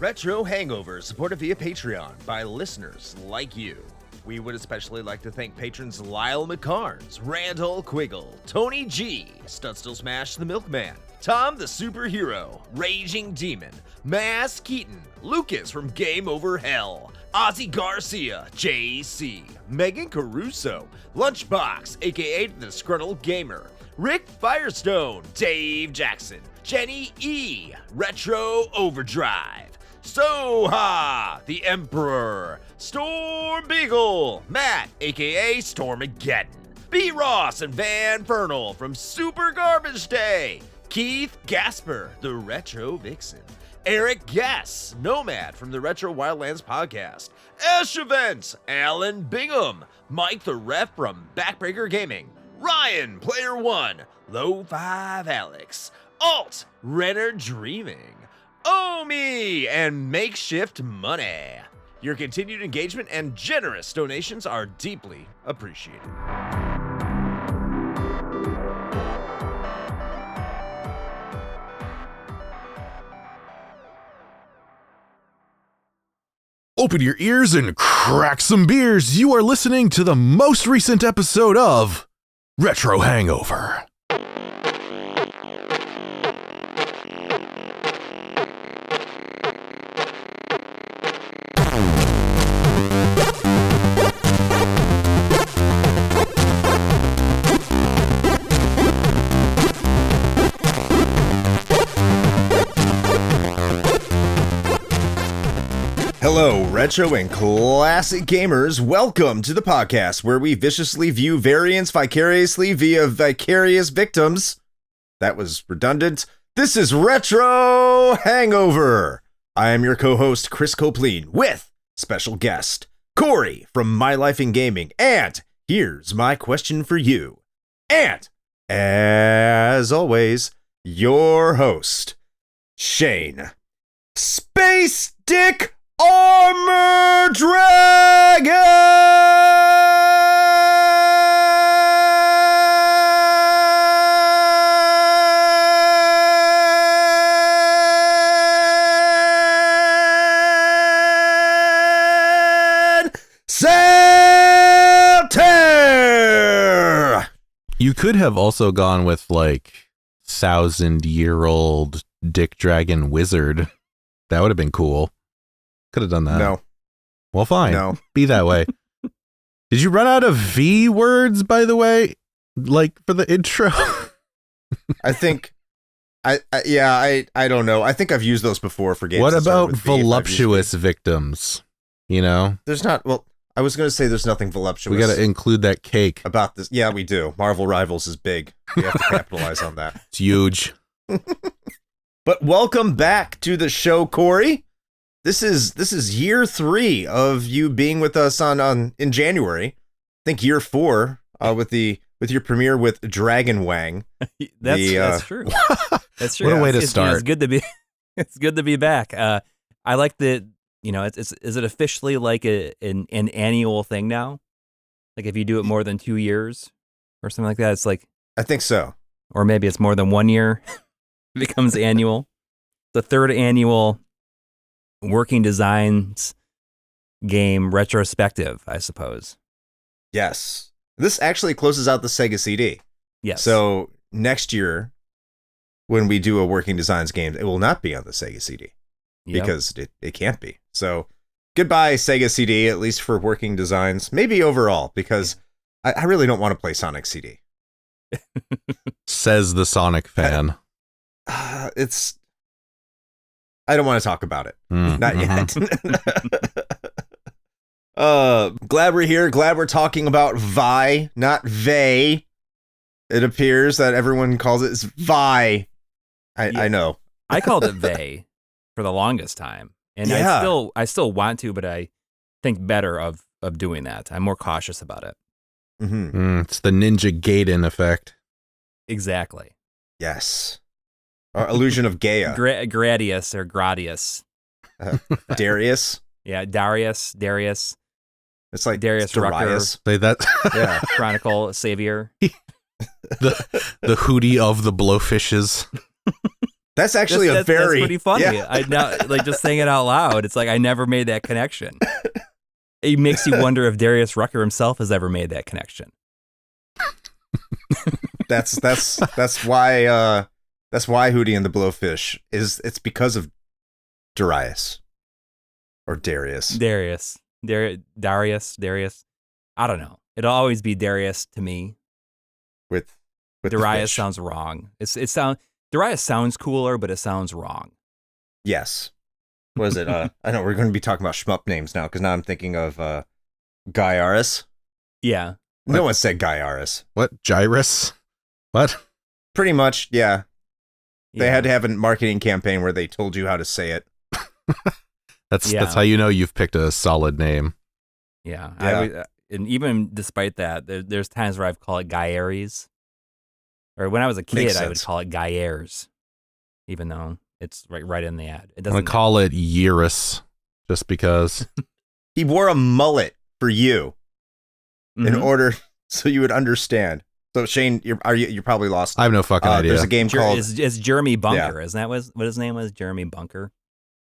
Retro Hangover is supported via Patreon by listeners like you. We would especially like to thank patrons Lyle McCarnes, Randall Quiggle, Tony G, Studstill Smash the Milkman, Tom the Superhero, Raging Demon, Mass Keaton, Lucas from Game Over Hell, Ozzy Garcia, JC, Megan Caruso, Lunchbox, aka the Disgruntled Gamer, Rick Firestone, Dave Jackson, Jenny E, Retro Overdrive, Soha, the Emperor, Storm Beagle, Matt, aka Stormageddon, B. Ross and Van Fernal from Super Garbage Day, Keith Gasper, the Retro Vixen, Eric Guess, Nomad from the Retro Wildlands podcast, Eshevent, Alan Bingham, Mike the Ref from Backbreaker Gaming, Ryan, Player One, Low 5 Alex, Alt, Renner Dreaming, Omi, and Makeshift Money. Your continued engagement and generous donations are deeply appreciated. Open your ears and crack some beers. You are listening to the most recent episode of Retro Hangover. Hello, retro and classic gamers. Welcome to the podcast where we viciously view variants vicariously via vicarious victims. That was redundant. This is Retro Hangover. I am your co-host, Chris Copleen, with special guest, Coury from My Life in Gaming. And here's my question for you. And, as always, your host, Shane. Space Dick Armor Dragon! Saltaire! You could have also gone with like 1,000-year-old Dick Dragon Wizard. That would have been cool. Could have done that. No. Well, fine. No. Be that way. Did you run out of V words, by the way? Like for the intro? I think, I don't know. I think I've used those before for games. What about voluptuous victims? You know? There's not, well, I was going to say there's nothing voluptuous. We got to include that cake. About this. Yeah, we do. Marvel Rivals is big. We have to capitalize on that. It's huge. But welcome back to the show, Coury. This is year 3 of you being with us in January. I think year 4 with your premiere with Dragon Wang. That's true. That's true. What a way to start. It's good to be. It's good to be back. I like the. Is it officially like an annual thing now? Like if you do it more than 2 years or something like that, it's like. I think so. Or maybe it's more than 1 year. It becomes annual. The third annual Working Designs game retrospective, I suppose. Yes. This actually closes out the Sega CD. Yes. So next year, when we do a Working Designs game, it will not be on the Sega CD. Yep. Because it can't be. So goodbye, Sega CD, at least for Working Designs. Maybe overall, because I really don't want to play Sonic CD. Says the Sonic fan. I don't want to talk about it. Not yet. Glad we're here. Glad we're talking about Vi, not Vey. It appears that everyone calls it Vi. I know. I called it Vey for the longest time. And yeah. I still want to, but I think better of doing that. I'm more cautious about it. Mm-hmm. It's the Ninja Gaiden effect. Exactly. Yes. Or illusion of Gaia. Gradius or Gradius. Darius. Yeah, Darius. It's like Darius Rucker. Say that. Yeah. Chronicle Savior. the Hootie of the Blowfishes. That's actually that's very pretty funny. Yeah. I now like just saying it out loud. It's like I never made that connection. It makes you wonder if Darius Rucker himself has ever made that connection. That's why Hootie and the Blowfish it's because of Darius or Darius. Darius. I don't know. It'll always be Darius to me. With Darius sounds wrong. Darius sounds cooler, but it sounds wrong. Yes. What is it? I know we're going to be talking about shmup names now because now I'm thinking of Guy Aris. Yeah. No one said Guy Aris. What? Gyrus? What? Pretty much, yeah. They Yeah. had to have a marketing campaign where they told you how to say it. That's how you know you've picked a solid name. Yeah. Yeah. And even despite that, there's times where I've called it Guy Aries. Or when I was a kid, Makes I would sense. call it Guy Ayres, even though it's right in the ad. It I'm doesn't going to call it Yearus, just because. He wore a mullet for you in Mhm. order so you would understand. So Shane, you're probably lost. I have no fucking idea. There's a game called It's Jeremy Bunker, isn't that what his name was? Jeremy Bunker.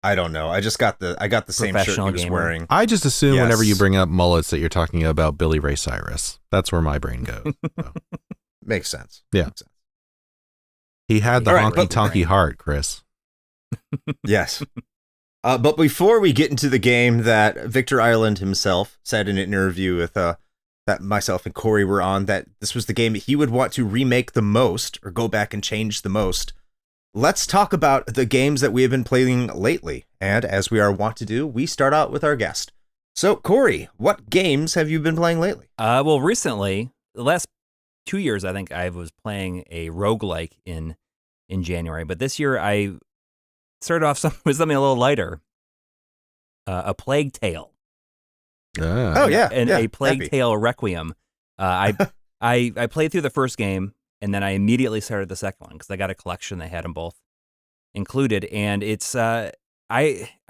I don't know. I got the same shirt he Professional was gamer. wearing. I just assume whenever you Yes. bring up mullets that you're talking about Billy Ray Cyrus. That's where my brain goes. So. Makes sense. Yeah. Makes sense. He had the All right, honky but- tonky heart, Chris. Yes. But before we get into the game that Victor Ireland himself said in an interview with that myself and Coury were on, that this was the game that he would want to remake the most or go back and change the most, let's talk about the games that we have been playing lately. And as we are wont to do, we start out with our guest. So, Coury, what games have you been playing lately? Well, recently, the last 2 years, I think I was playing a roguelike in January, but this year I started off with something a little lighter, a Plague Tale. Ah. Oh, yeah. And yeah, a Plague happy. Tale Requiem. I played through the first game, and then I immediately started the second one because I got a collection that had them both included. And it's I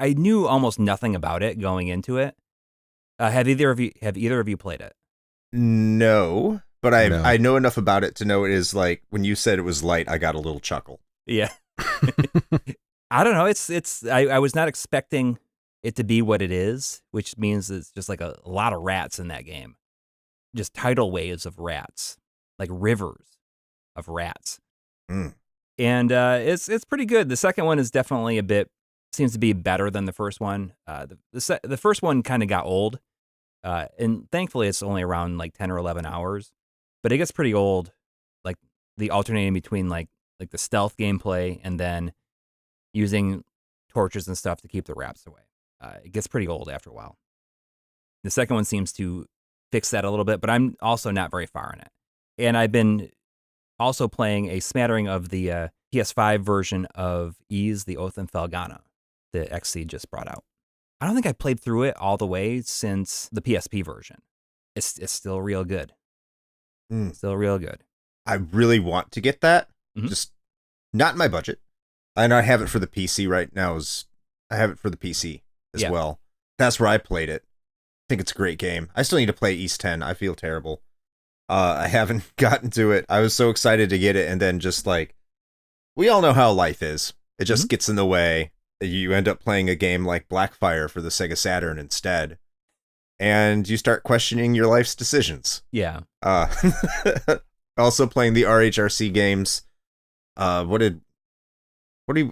knew almost nothing about it going into it. Have either of you played it? No, but No. I know enough about it to know it is like, when you said it was light, I got a little chuckle. Yeah. I don't know. I was not expecting it to be what it is, which means it's just like a lot of rats in that game. Just tidal waves of rats, like rivers of rats. Mm. And it's pretty good. The second one is definitely seems to be better than the first one. The first one kind of got old, and thankfully it's only around like 10 or 11 hours, but it gets pretty old, like the alternating between like the stealth gameplay and then using torches and stuff to keep the rats away. It gets pretty old after a while. The second one seems to fix that a little bit, but I'm also not very far in it. And I've been also playing a smattering of the PS5 version of Ys, The Oath and Felghana that XC just brought out. I don't think I played through it all the way since the PSP version. It's still real good. Mm. Still real good. I really want to get that. Mhm. Just not in my budget. And I have it for the PC right now. I have it for the PC as Yeah. well. That's where I played it. I think it's a great game. I still need to play East 10. I feel terrible. I haven't gotten to it. I was so excited to get it, and then just like, we all know how life is. It just gets in the way. You end up playing a game like Blackfire for the Sega Saturn instead, and you start questioning your life's decisions. Yeah. Also playing the RHRC games. I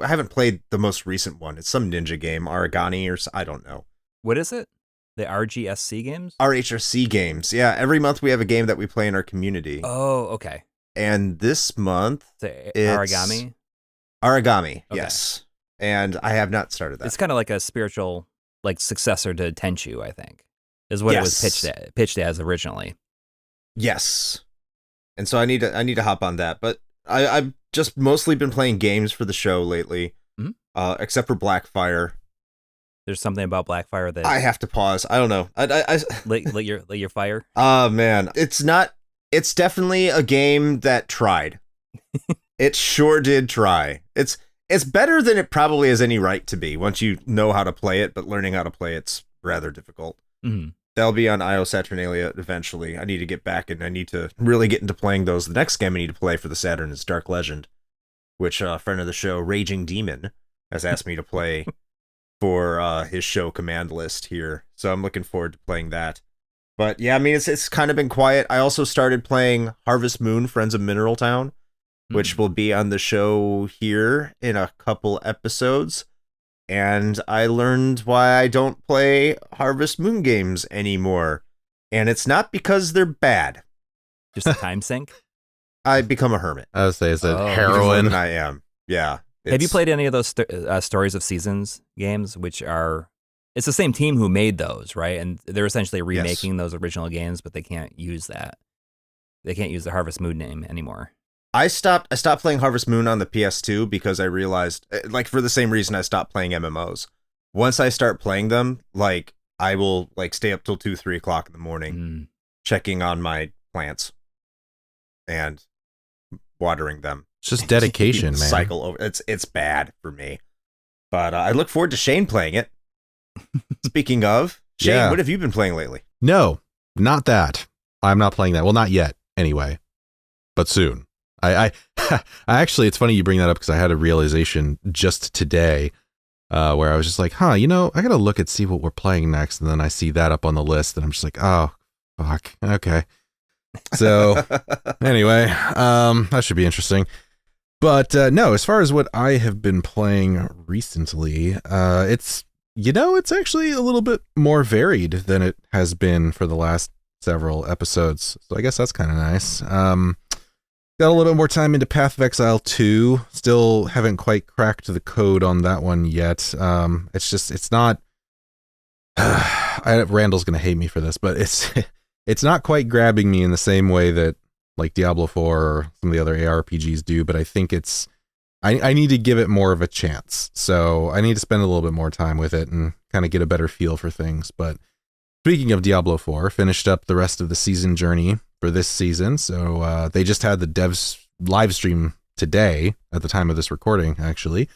haven't played the most recent one. It's some ninja game, Aragani or I don't know. What is it? The RGSC games? RHRC games. Yeah, every month we have a game that we play in our community. Oh, okay. And this month, So, It's- Origami? Origami, Okay. yes. And I have not started that. It's kind of like a spiritual like successor to Tenchu, I think, is what it was Yes. pitched as originally. Yes. And so I need to hop on that. But I've just mostly been playing games for the show lately, Mhm. Except for Blackfire. There's something about Blackfire that I have to pause. I don't know. I lit your fire. Oh man, it's definitely a game that tried. It sure did try. It's better than it probably has any right to be once you know how to play it, but learning how to play it's rather difficult. Mhm. That'll be on IO Saturnalia eventually. I need to get back and I need to really get into playing those. The next game I need to play for the Saturn is Dark Legend. which a friend of the show, Raging Demon, has asked me to play for his show Command List here. So I'm looking forward to playing that. But yeah, I mean, it's kind of been quiet. I also started playing Harvest Moon, Friends of Mineral Town, which will be on the show here in a couple episodes. And I learned why I don't play Harvest Moon games anymore. And it's not because they're bad. Just a time sink? I become a hermit. I would say it's a Even more heroin. than I am. Yeah. Have you played any of those Stories of Seasons games, which are... It's the same team who made those, right? And they're essentially remaking those original games, but they can't use that. They can't use the Harvest Moon name anymore. I stopped playing Harvest Moon on the PS2 because I realized, like, for the same reason I stopped playing MMOs. Once I start playing them, like, I will, like, stay up till 2, 3 o'clock in the morning checking on my plants and watering them. It's just dedication, man. Cycle over. It's bad for me. But I look forward to Shane playing it. Speaking of, Shane, what have you been playing lately? No, not that. I'm not playing that. Well, not yet, anyway. But soon. I actually, it's funny you bring that up because I had a realization just today where I was just like, I gotta look and see what we're playing next. And then I see that up on the list and I'm just like, oh, fuck. Okay. So anyway, that should be interesting. But no, as far as what I have been playing recently, it's actually a little bit more varied than it has been for the last several episodes. So I guess that's kind of nice. Got a little bit more time into Path of Exile 2. Still haven't quite cracked the code on that one yet. It's not... Randall's going to hate me for this, but it's not quite grabbing me in the same way that like Diablo 4 or some of the other ARPGs do, but I think I need to give it more of a chance. So I need to spend a little bit more time with it and kind of get a better feel for things. But speaking of Diablo 4, finished up the rest of the season journey for this season. So they just had the devs live stream today at the time of this recording, actually.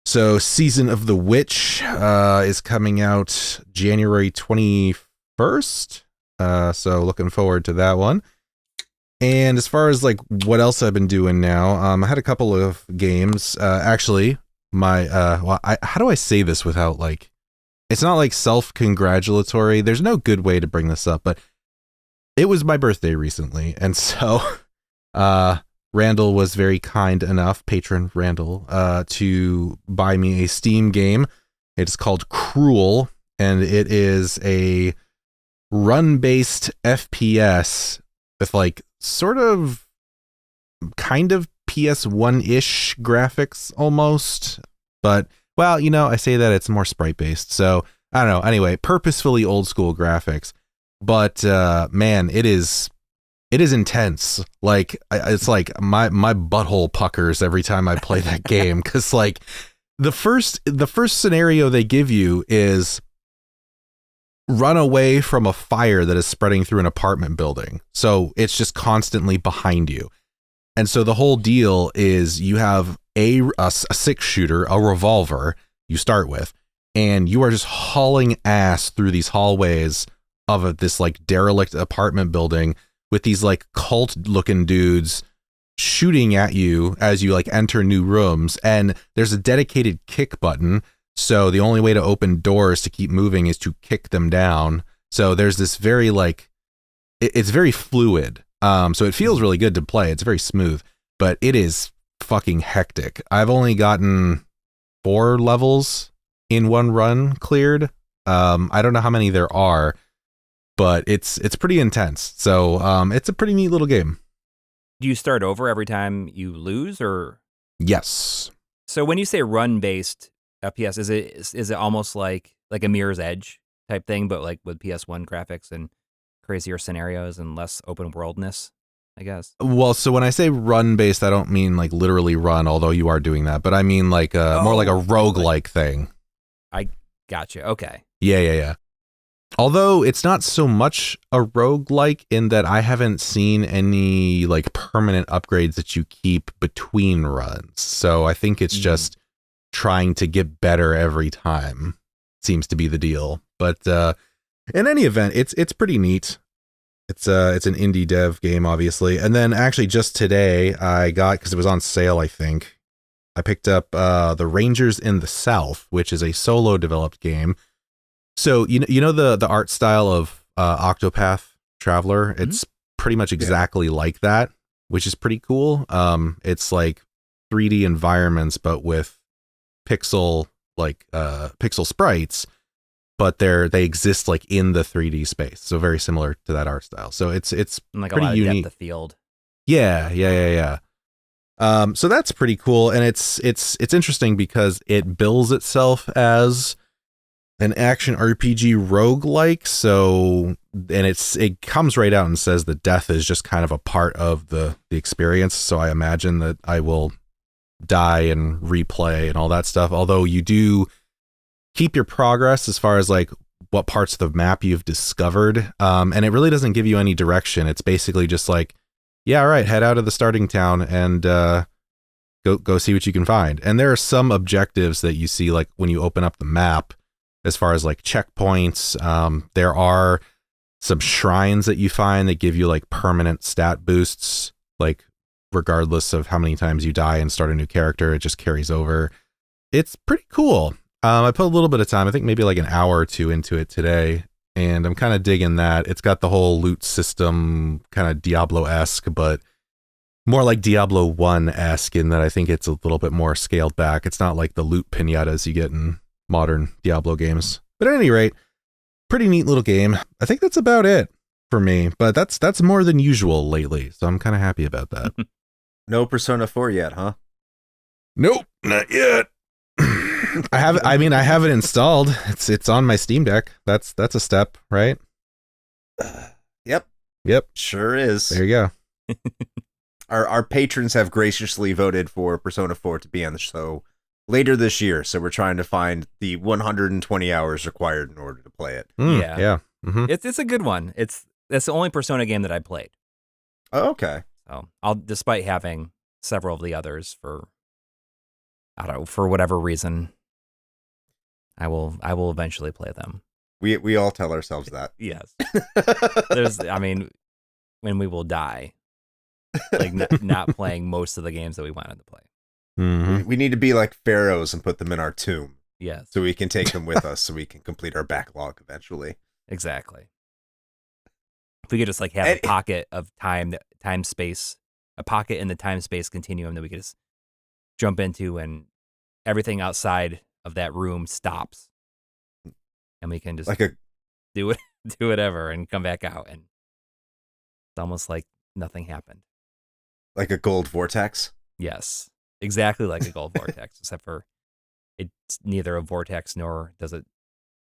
So Season of the Witch is coming out January 21st. So looking forward to that one. And as far as like what else I've been doing now, I had a couple of games. Actually, how do I say this without like, it's not like self-congratulatory. There's no good way to bring this up, but it was my birthday recently. And so Randall was very kind enough, patron Randall, to buy me a Steam game. It's called Cruel, and it is a run-based FPS with like sort of kind of PS1-ish graphics almost. But, well, I say that it's more sprite-based. So, I don't know. Anyway, purposefully old-school graphics. But, man, it is intense. Like, it's like my butthole puckers every time I play that game. Because, like, the first scenario they give you is run away from a fire that is spreading through an apartment building. So it's just constantly behind you. And so the whole deal is you have a 6-shooter, a revolver you start with, and you are just hauling ass through these hallways of this like derelict apartment building with these like cult looking dudes shooting at you as you like enter new rooms. And there's a dedicated kick button. So the only way to open doors to keep moving is to kick them down. So there's this very like, it's very fluid. So it feels really good to play. It's very smooth, but it is fucking hectic. I've only gotten 4 levels in one run cleared. I don't know how many there are, but it's pretty intense. So it's a pretty neat little game. Do you start over every time you lose, or? Yes. So when you say run-based FPS, is it almost like a Mirror's Edge type thing, but like with PS1 graphics and crazier scenarios and less open worldness, I guess? Well, so when I say run-based, I don't mean like literally run, although you are doing that, but I mean like more like a roguelike thing. I gotcha. Okay. Yeah. Although it's not so much a roguelike in that I haven't seen any like permanent upgrades that you keep between runs. So I think it's just trying to get better every time seems to be the deal. But in any event, it's pretty neat. It's an indie dev game, obviously. And then actually just today I got, because it was on sale, I think, I picked up The Rangers in the South, which is a solo developed game. So you know the art style of Octopath Traveler? It's pretty much exactly like that, which is pretty cool. It's like 3D environments, but with pixel sprites, but they exist like in the 3D space. So very similar to that art style. So it's like pretty a lot unique. of depth of field. Yeah. So that's pretty cool, and it's interesting because it bills itself as an action RPG roguelike. So, and it comes right out and says that death is just kind of a part of the experience. So I imagine that I will die and replay and all that stuff. Although you do keep your progress as far as like what parts of the map you've discovered, and it really doesn't give you any direction. It's basically just like, yeah, all right, head out of the starting town and go see what you can find. And there are some objectives that you see like when you open up the map, as far as like checkpoints. There are some shrines that you find that give you like permanent stat boosts, like regardless of how many times you die and start a new character, it just carries over. It's pretty cool. I put a little bit of time, I think maybe like an hour or two into it today, and I'm kind of digging that. It's got the whole loot system, kind of Diablo-esque, but more like Diablo 1-esque in that I think it's a little bit more scaled back. It's not like the loot pinatas you get in modern Diablo games. But at any rate, pretty neat little game. I think that's about it for me, but that's more than usual lately, so I'm kind of happy about that. No Persona 4 yet, huh? Nope, not yet. I have it installed. It's on my Steam Deck. That's a step, right? Yep. Sure is. There you go. Our patrons have graciously voted for Persona 4 to be on the show later this year, so we're trying to find the 120 hours required in order to play it. Yeah. Mm-hmm. It's a good one. That's the only Persona game that I played. Oh, okay. So despite having several of the others for whatever reason, I will eventually play them. We all tell ourselves that. Yes. When we will die, like not playing most of the games that we wanted to play. Mm-hmm. We need to be like pharaohs and put them in our tomb. Yes. So we can take them with us so we can complete our backlog eventually. Exactly. If we could just like have a pocket of time space, a pocket in the time space continuum that we could just jump into, and everything outside of that room stops, and we can just do whatever and come back out, and it's almost like nothing happened. Like a gold vortex? Yes, exactly like a gold vortex, except for it's neither a vortex nor does it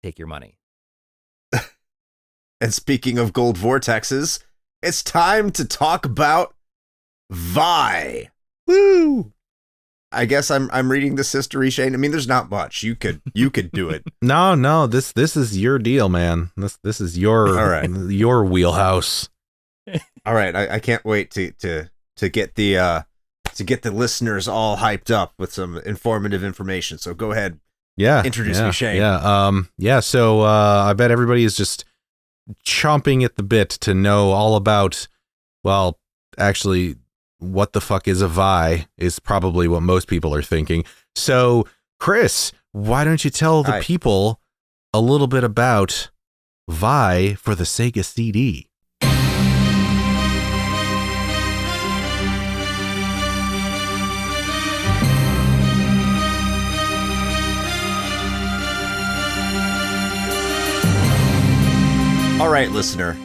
take your money. And speaking of gold vortexes, it's time to talk about Vi. Woo! I guess I'm reading this history, Shane. I mean, there's not much. You could do it. No, this is your deal, man. This is your all right. Your wheelhouse. All right, I can't wait to get the listeners all hyped up with some informative information. So go ahead. Yeah. Introduce me, Shane. Yeah. So I bet everybody is just chomping at the bit to know all about, well, actually, what the fuck is a Vi is probably what most people are thinking. So, Chris, why don't you tell the people a little bit about Vi for the Sega CD? All right, listener.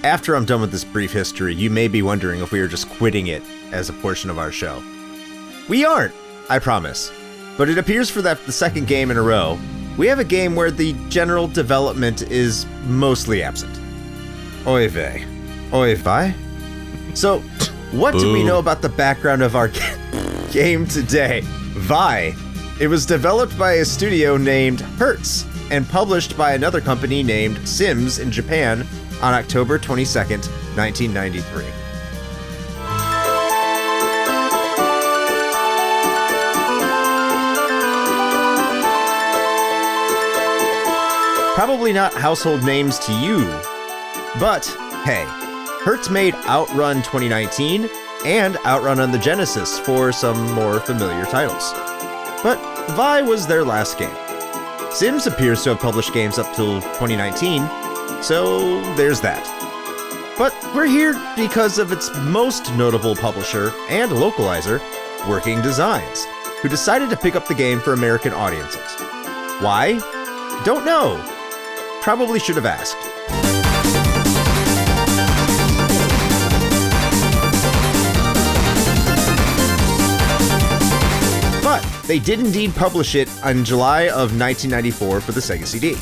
After I'm done with this brief history, you may be wondering if we are just quitting it as a portion of our show. We aren't, I promise. But it appears for the second game in a row, we have a game where the general development is mostly absent. Oy vey. Oy vey? So, what do we know about the background of our game today? Vi. It was developed by a studio named Hertz and published by another company named Sims in Japan on October 22nd, 1993. Probably not household names to you, but hey, Hertz made Outrun 2019 and Outrun on the Genesis for some more familiar titles. But Vi was their last game. Sims appears to have published games up till 2019, so there's that. But we're here because of its most notable publisher and localizer, Working Designs, who decided to pick up the game for American audiences. Why? Don't know. Probably should have asked. But they did indeed publish it in July of 1994 for the Sega CD.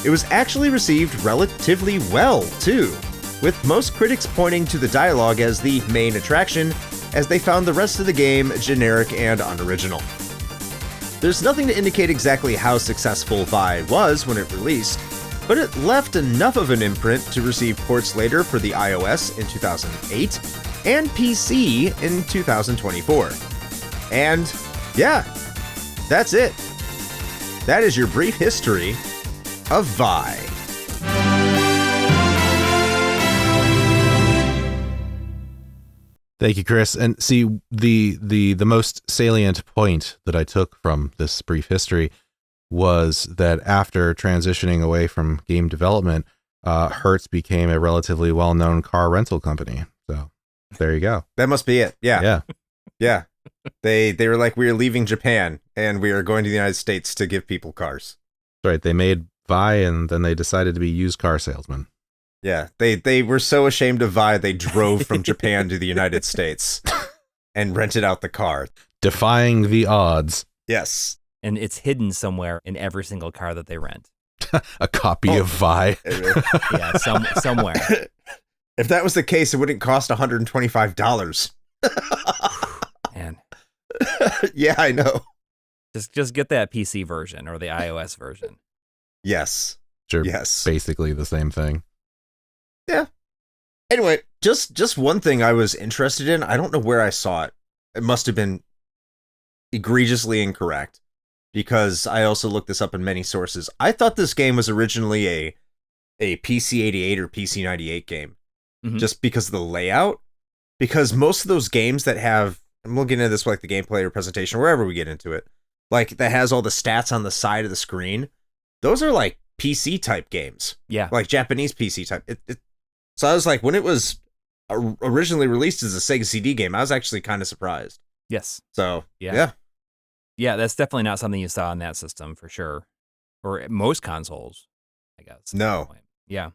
It was actually received relatively well, too, with most critics pointing to the dialogue as the main attraction, as they found the rest of the game generic and unoriginal. There's nothing to indicate exactly how successful Vi was when it released, but it left enough of an imprint to receive ports later for the iOS in 2008 and PC in 2024. And yeah, that's it. That is your brief history of Vi. Thank you, Chris. And see, the most salient point that I took from this brief history was that after transitioning away from game development, Hertz became a relatively well-known car rental company. So there you go. That must be it. Yeah. Yeah. Yeah. They were like, we are leaving Japan and we are going to the United States to give people cars. That's right. They made Vi and then they decided to be used car salesmen. Yeah, they were so ashamed of Vi, they drove from Japan to the United States and rented out the car. Defying the odds. Yes. And it's hidden somewhere in every single car that they rent. A copy of Vi. Yeah, somewhere. If that was the case, it wouldn't cost $125. Man. Yeah, I know. Just get that PC version or the iOS version. Yes. Sure. Yes. Basically the same thing. Yeah. Anyway, just one thing I was interested in. I don't know where I saw it. It must have been egregiously incorrect because I also looked this up in many sources. I thought this game was originally a PC 88 or PC 98 game just because of the layout. Because most of those games that have, I'm looking at this like the gameplay or presentation, wherever we get into it, like that has all the stats on the side of the screen. Those are like PC type games. Yeah. Like Japanese PC type. So I was like, when it was originally released as a Sega CD game, I was actually kind of surprised. Yes. So, yeah. Yeah, that's definitely not something you saw on that system for sure. Or most consoles, I guess. No. Yeah.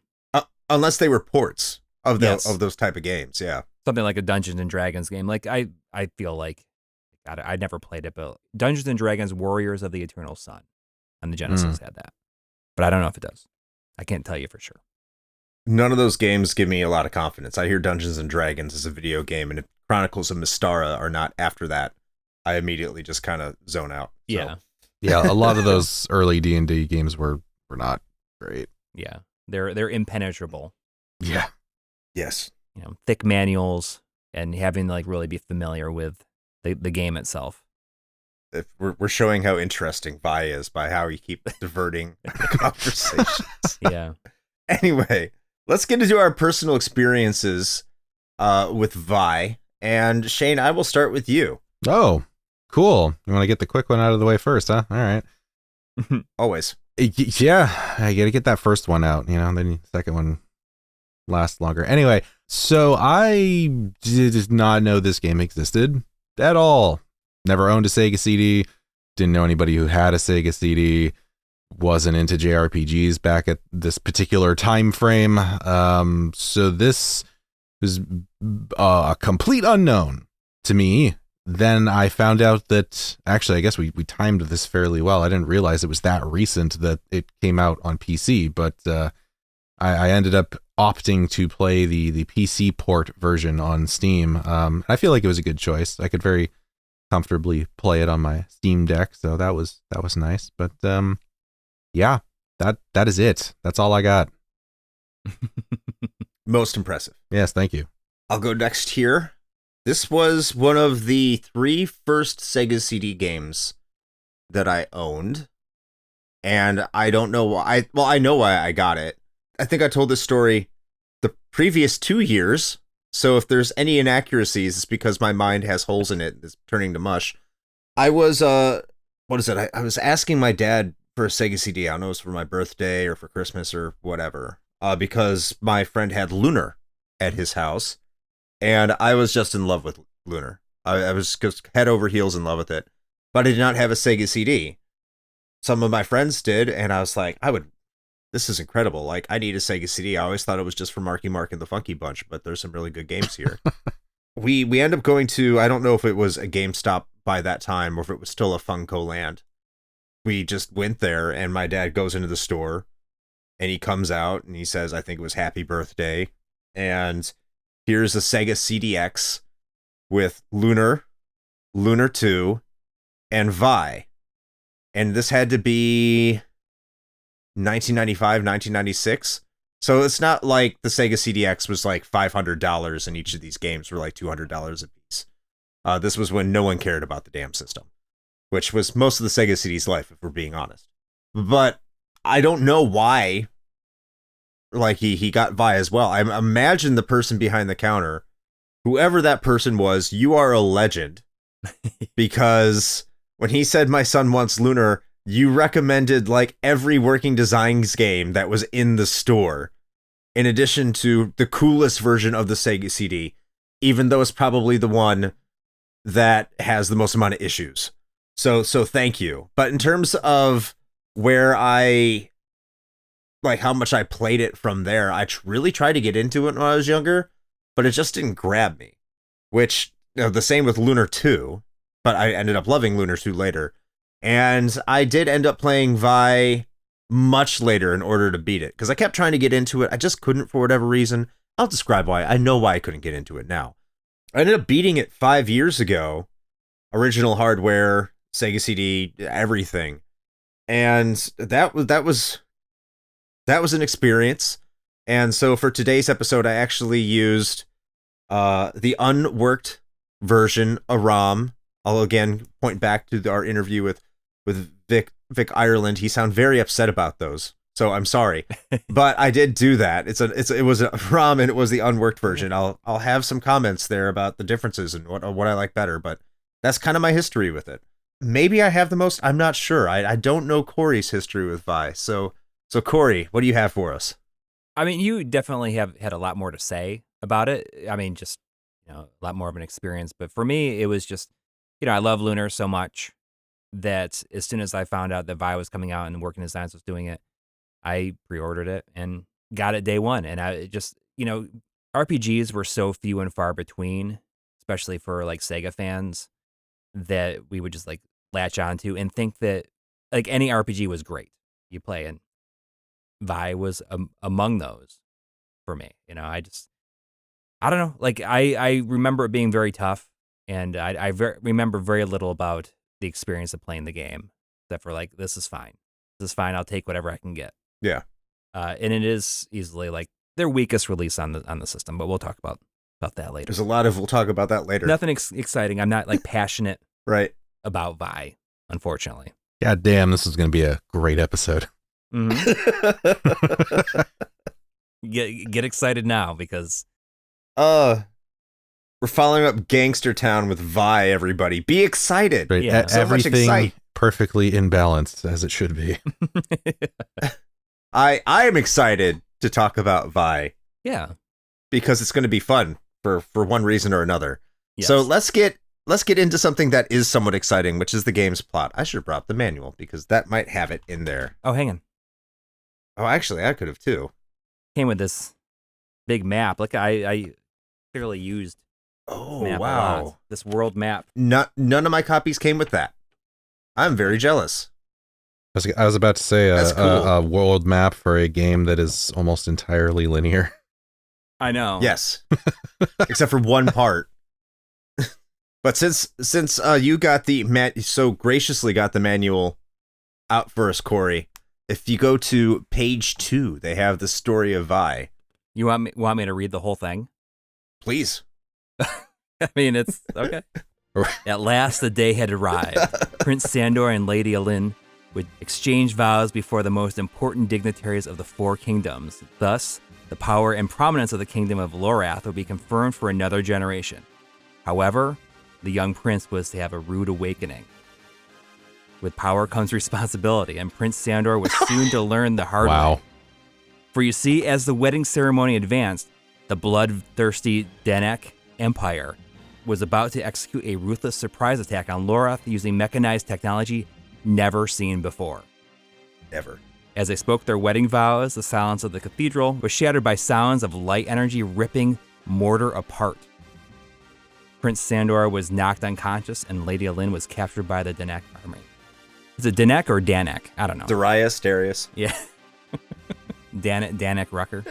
Unless they were ports of Yes. of those type of games, yeah. Something like a Dungeons and Dragons game. Like I feel like I never played it, but Dungeons and Dragons Warriors of the Eternal Sun on the Genesis had that. But I don't know if it does. I can't tell you for sure. None of those games give me a lot of confidence. I hear Dungeons and Dragons as a video game, and if Chronicles of Mystara are not after that, I immediately just kind of zone out. So. Yeah. Yeah, a lot of those early D&D games were not great. Yeah. They're impenetrable. Yeah. Yes. You know, thick manuals and having to like really be familiar with the game itself. If we're showing how interesting Vi is by how you keep diverting conversations. Yeah. Anyway, let's get into our personal experiences with Vi. And Shane, I will start with you. Oh, cool. You want to get the quick one out of the way first, huh? All right. Always. Yeah, I got to get that first one out, then the second one lasts longer. Anyway, so I did not know this game existed at all. Never owned a Sega CD. Didn't know anybody who had a Sega CD. Wasn't into JRPGs back at this particular time frame. So this was a complete unknown to me. Then I found out that, actually, I guess we timed this fairly well. I didn't realize it was that recent that it came out on PC, but I ended up opting to play the PC port version on Steam. I feel like it was a good choice. I could very comfortably play it on my Steam Deck, so that was nice. But yeah, that is it. That's all I got. Most impressive. Yes, thank you. I'll go next here. This was one of the 3 first Sega CD games that I owned. And I don't know why. I know why I got it. I think I told this story the previous 2 years. So if there's any inaccuracies, it's because my mind has holes in it. It's turning to mush. I was, what is it? I was asking my dad for a Sega CD. I don't know if it was for my birthday or for Christmas or whatever, because my friend had Lunar at his house, and I was just in love with Lunar. I was just head over heels in love with it, but I did not have a Sega CD. Some of my friends did, and I was like, this is incredible. Like, I need a Sega CD. I always thought it was just for Marky Mark and the Funky Bunch, but there's some really good games here. We end up going to, I don't know if it was a GameStop by that time or if it was still a Funko Land. We just went there, and my dad goes into the store, and he comes out, and he says, I think it was Happy Birthday, and here's a Sega CDX with Lunar, Lunar 2, and Vi. And this had to be 1995, 1996. So it's not like the Sega CDX was like $500 and each of these games were like $200 a piece. This was when no one cared about the damn system, which was most of the Sega CD's life, if we're being honest. But I don't know why, like, he got Vi as well. I imagine the person behind the counter, whoever that person was, you are a legend. Because when he said my son wants Lunar, you recommended like every Working Designs game that was in the store, in addition to the coolest version of the Sega CD, even though it's probably the one that has the most amount of issues. So thank you. But in terms of where how much I played it from there, I really tried to get into it when I was younger, but it just didn't grab me. Which, the same with Lunar 2, but I ended up loving Lunar 2 later. And I did end up playing Vi much later in order to beat it, because I kept trying to get into it. I just couldn't for whatever reason. I'll describe why. I know why I couldn't get into it now. I ended up beating it 5 years ago. Original hardware, Sega CD, everything. And that was an experience. And so for today's episode, I actually used the unworked version, a ROM. I'll again point back to our interview with Vic Ireland. He sounded very upset about those, so I'm sorry, but I did do that. It was a ROM and it was the unworked version. I'll have some comments there about the differences and what I like better, but that's kind of my history with it. Maybe I have the most. I'm not sure. I don't know Corey's history with Vi. So Corey, what do you have for us? I mean, you definitely have had a lot more to say about it. I mean, just a lot more of an experience. But for me, it was just, I love Lunar so much that as soon as I found out that Vi was coming out and Working Designs was doing it, I pre-ordered it and got it day one. And I just, RPGs were so few and far between, especially for like Sega fans, that we would just like latch onto and think that like any RPG was great you play. And Vi was among those for me. I don't know. Like I remember it being very tough. And I remember very little about the experience of playing the game, except for like, this is fine. This is fine. I'll take whatever I can get. Yeah. And it is easily like their weakest release on the system, but we'll talk about that later. We'll talk about that later. Nothing exciting. I'm not like passionate right about Vi, unfortunately. God damn, this is going to be a great episode. Mm-hmm. Get excited now because we're following up Gangster Town with Vi, everybody. Be excited. Right. Yeah. So Everything perfectly in balance, as it should be. I am excited to talk about Vi. Yeah. Because it's going to be fun for one reason or another. Yes. So let's get into something that is somewhat exciting, which is the game's plot. I should have brought up the manual because that might have it in there. Oh, hang on. Oh, actually, I could have too. Came with this big map. Like I clearly used Oh, map a wow. lot. This world map. None of my copies came with that. I'm very jealous. I was about to say That's cool. a world map for a game that is almost entirely linear. I know. Yes. Except for one part. But since you got so graciously got the manual out for us, Corey, if you go to page 2, they have the story of Vi. You want me to read the whole thing? Please. I mean, it's okay. At last, the day had arrived. Prince Sandor and Lady Alin would exchange vows before the most important dignitaries of the 4 kingdoms. Thus, the power and prominence of the kingdom of Lorath would be confirmed for another generation. However, the young prince was to have a rude awakening. With power comes responsibility, and Prince Sandor was soon to learn the hard way. For you see, as the wedding ceremony advanced, the bloodthirsty Danek Empire was about to execute a ruthless surprise attack on Lorath using mechanized technology never seen before. Never. As they spoke their wedding vows, the silence of the cathedral was shattered by sounds of light energy ripping mortar apart. Prince Sandor was knocked unconscious, and Lady Alyn was captured by the Danek army. Is it Danek or Danek? I don't know. Darius. Yeah. Danek Rucker.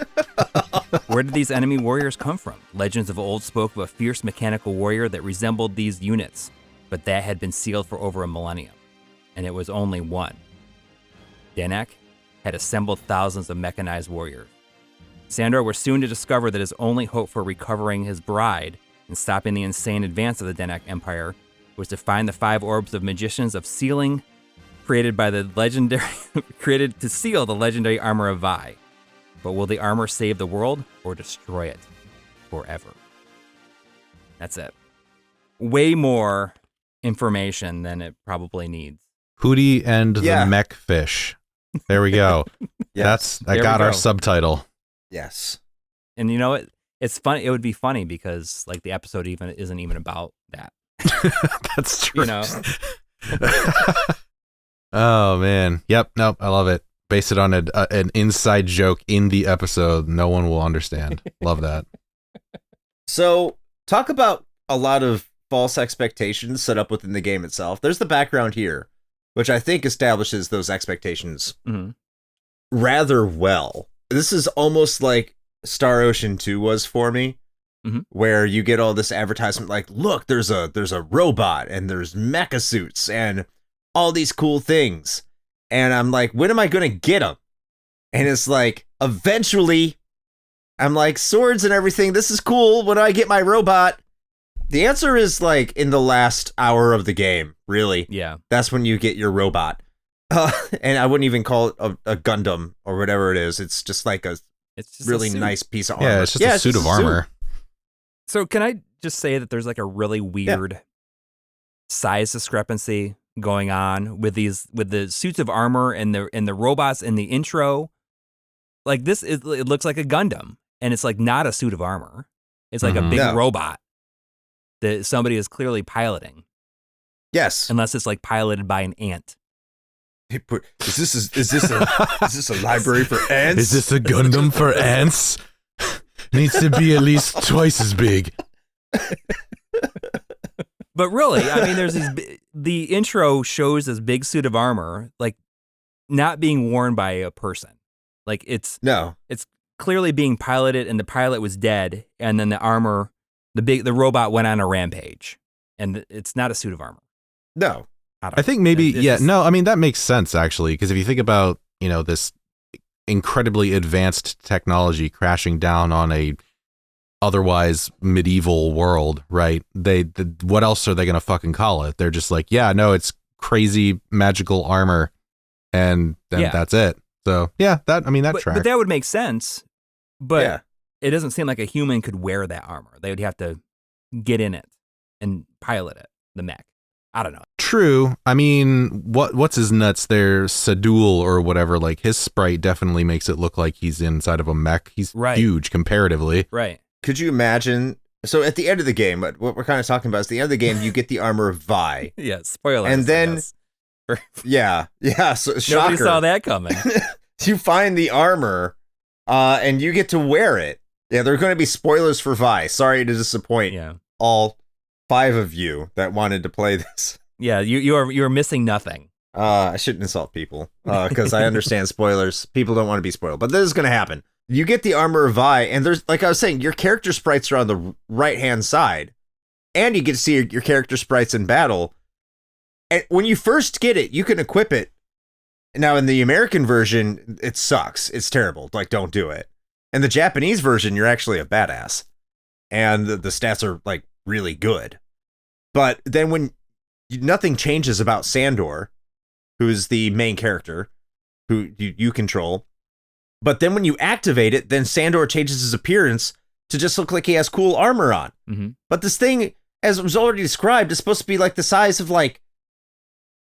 Where did these enemy warriors come from? Legends of old spoke of a fierce mechanical warrior that resembled these units, but that had been sealed for over a millennium, and it was only one. Danek had assembled thousands of mechanized warriors. Sandor was soon to discover that his only hope for recovering his bride and stopping the insane advance of the Danek Empire was to find the 5 orbs of magicians of sealing created to seal the legendary armor of Vi. But will the armor save the world or destroy it forever? That's it. Way more information than it probably needs. Hootie and the mech fish. There we go. Yes. I got our subtitle. Yes. And you know what? It's funny. It would be funny because like the episode isn't even about that. That's true. You know. Oh man. Yep. Nope. I love it. Base it on an inside joke in the episode. No one will understand. Love that. So talk about a lot of false expectations set up within the game itself. There's the background here, which I think establishes those expectations rather well. This is almost like Star Ocean 2 was for me, where you get all this advertisement like, look, there's a robot and there's mecha suits and all these cool things. And I'm like, when am I going to get them? And it's like, eventually, I'm like, swords and everything, this is cool. When do I get my robot? The answer is like in the last hour of the game, really. Yeah. That's when you get your robot. And I wouldn't even call it a Gundam or whatever it is. It's just like it's just really nice piece of armor. Yeah, it's just a suit of armor. So can I just say that there's like a really weird size discrepancy going on with the suits of armor and the robots in the intro? Like this, it looks like a Gundam, and it's like not a suit of armor. It's like a big robot that somebody is clearly piloting. Yes, unless it's like piloted by an ant. Is this a library for ants? Is this a Gundam for ants? Needs to be at least twice as big. But really, I mean, there's the intro shows this big suit of armor, like not being worn by a person. Like it's clearly being piloted, and the pilot was dead, and then the armor, the robot went on a rampage, and it's not a suit of armor. No. I think maybe, I mean, that makes sense, actually, because if you think about, this incredibly advanced technology crashing down on a otherwise medieval world, right? What else are they going to fucking call it? They're just like, it's crazy magical armor, and then that's it. So, that tracks. But that would make sense, but it doesn't seem like a human could wear that armor. They would have to get in it and pilot it, the mech. I don't know. True. I mean, what's his nuts there? Sadul or whatever, like his sprite definitely makes it look like he's inside of a mech. He's huge comparatively. Right. Could you imagine? So at the end of the game, what we're kind of talking about is the end of the game, you get the armor of Vi. Yeah, spoiler. And then, so shocker. Nobody saw that coming. You find the armor, and you get to wear it. Yeah, there are going to be spoilers for Vi. Sorry to disappoint all 5 of you that wanted to play this. Yeah, you're missing nothing. I shouldn't insult people because I understand spoilers. People don't want to be spoiled, but this is going to happen. You get the armor of Vi, and there's, like I was saying, your character sprites are on the right-hand side, and you get to see your character sprites in battle. And when you first get it, you can equip it. Now, in the American version, it sucks. It's terrible. Like, don't do it. In the Japanese version, you're actually a badass, and the stats are, like, really good. But then when nothing changes about Sandor, who is the main character, who you control, But then when you activate it, then Sandor changes his appearance to just look like he has cool armor on. Mm-hmm. But this thing, as was already described, is supposed to be like the size of like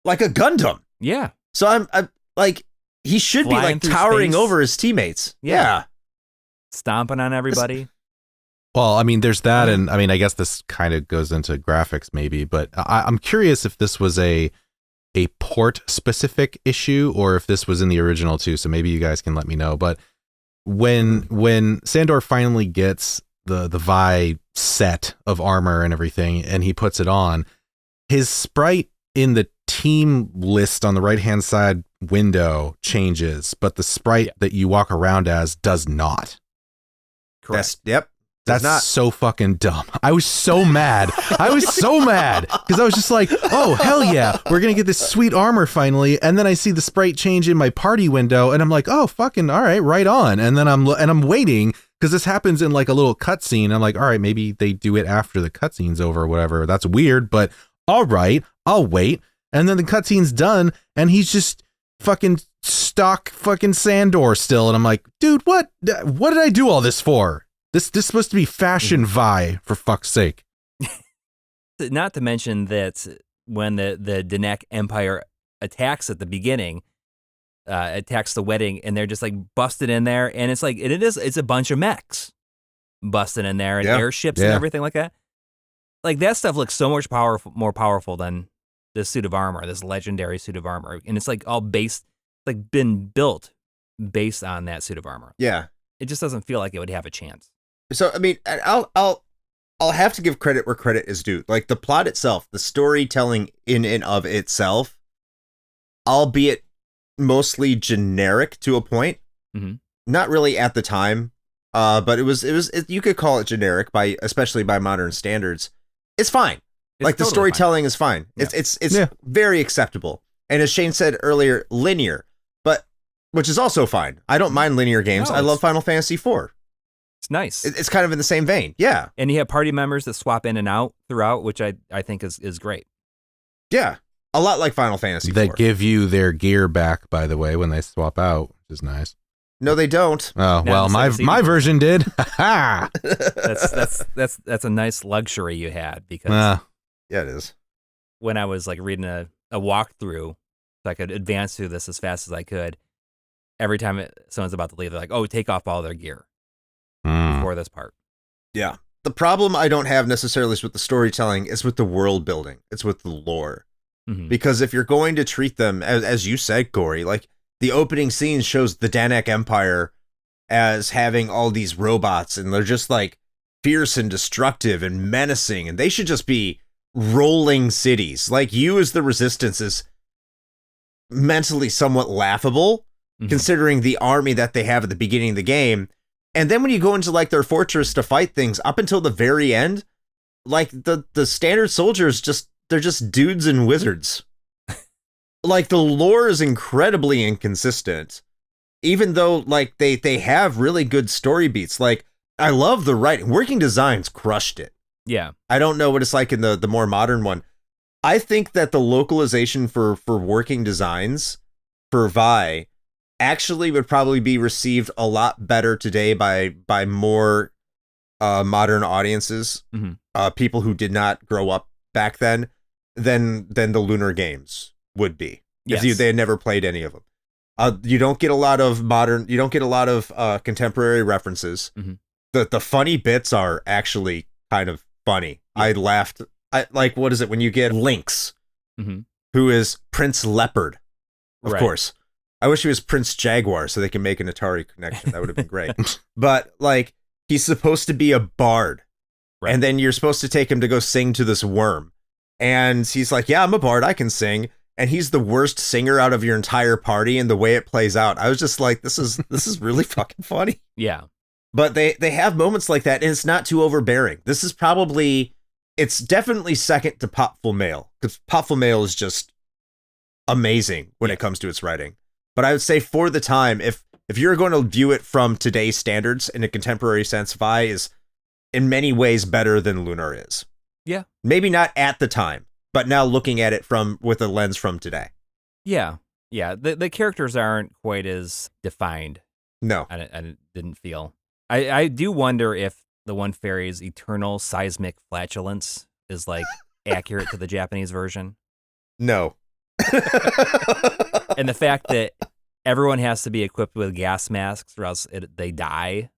a Gundam. Yeah. So I'm like, he should Flying be like through towering space. over his teammates. Yeah. Stomping on everybody. Well, I mean, there's that, and I mean, I guess this kind of goes into graphics maybe, but I'm curious if this was a port specific issue or if this was in the original too. So maybe you guys can let me know. But when Sandor finally gets the Vi set of armor and everything, and he puts it on, his sprite in the team list on the right hand side window changes, but the sprite that you walk around as does not. Correct. That's not so fucking dumb. I was so mad. I was so mad because I was just like, oh, hell yeah, we're going to get this sweet armor finally. And then I see the sprite change in my party window and I'm like, oh, fucking all right on. And then I'm waiting because this happens in like a little cutscene. I'm like, all right, maybe they do it after the cutscene's over or whatever. That's weird, but all right, I'll wait. And then the cutscene's done and he's just fucking stock fucking Sandor still. And I'm like, dude, what did I do all this for? This is supposed to be fashion Vi, for fuck's sake. Not to mention that when the Danek Empire attacks at the beginning, attacks the wedding, and they're just like busted in there, and it's like it's a bunch of mechs busted in there and airships and everything like that. Like that stuff looks so much more powerful than this suit of armor, this legendary suit of armor, and it's like all based, like been built based on that suit of armor. Yeah. It just doesn't feel like it would have a chance. So I mean, I'll have to give credit where credit is due. Like the plot itself, the storytelling in and of itself, albeit mostly generic to a point, not really at the time, but it was you could call it generic especially by modern standards. It's fine. It's like the totally storytelling is fine. Yeah. It's very acceptable. And as Shane said earlier, linear, but which is also fine. I don't mind linear games. No, I love Final Fantasy IV. It's nice. It's kind of in the same vein. Yeah. And you have party members that swap in and out throughout, which I think is great. Yeah. A lot like Final Fantasy They IV. give you their gear back, by the way, when they swap out, which is nice. No, they don't. Oh, well, the Sega CD. my version did. Ha That's a nice luxury you had because Yeah, it is. when I was like reading a walkthrough, so I could advance through this as fast as I could, every time someone's about to leave, they're like, oh, take off all their gear before this part. Yeah. The problem I don't have necessarily is with the storytelling, it's with the world building. It's with the lore. Mm-hmm. Because if you're going to treat them, as you said, Coury, like the opening scene shows the Danek Empire as having all these robots and they're just like fierce and destructive and menacing and they should just be rolling cities. Like you as the resistance is mentally somewhat laughable considering the army that they have at the beginning of the game. And then when you go into like their fortress to fight things up until the very end, like the standard soldiers they're just dudes and wizards. Like the lore is incredibly inconsistent, even though like they have really good story beats. Like I love the writing. Working Designs crushed it. Yeah. I don't know what it's like in the more modern one. I think that the localization for Working Designs for Vi actually would probably be received a lot better today by more modern audiences, people who did not grow up back then, than the Lunar games would be. Yes. If they had never played any of them. You don't get a lot of contemporary references. The funny bits are actually kind of funny. Yeah. I laughed. Like, what is it when you get Lynx, who is Prince Leopard, of course. I wish he was Prince Jaguar so they can make an Atari connection. That would have been great. But like, he's supposed to be a bard. Right. And then you're supposed to take him to go sing to this worm. And he's like, yeah, I'm a bard. I can sing. And he's the worst singer out of your entire party. And the way it plays out, I was just like, this is really fucking funny. Yeah. But they have moments like that. And it's not too overbearing. This is it's definitely second to Popful Mail. Because Popful Mail is just amazing when it comes to its writing. But I would say for the time, if you're going to view it from today's standards in a contemporary sense, Vi is in many ways better than Lunar is. Yeah. Maybe not at the time, but now looking at it with a lens from today. Yeah. Yeah. The characters aren't quite as defined No. I didn't feel. I do wonder if the one fairy's eternal seismic flatulence is like accurate to the Japanese version. No. And the fact that everyone has to be equipped with gas masks or else they die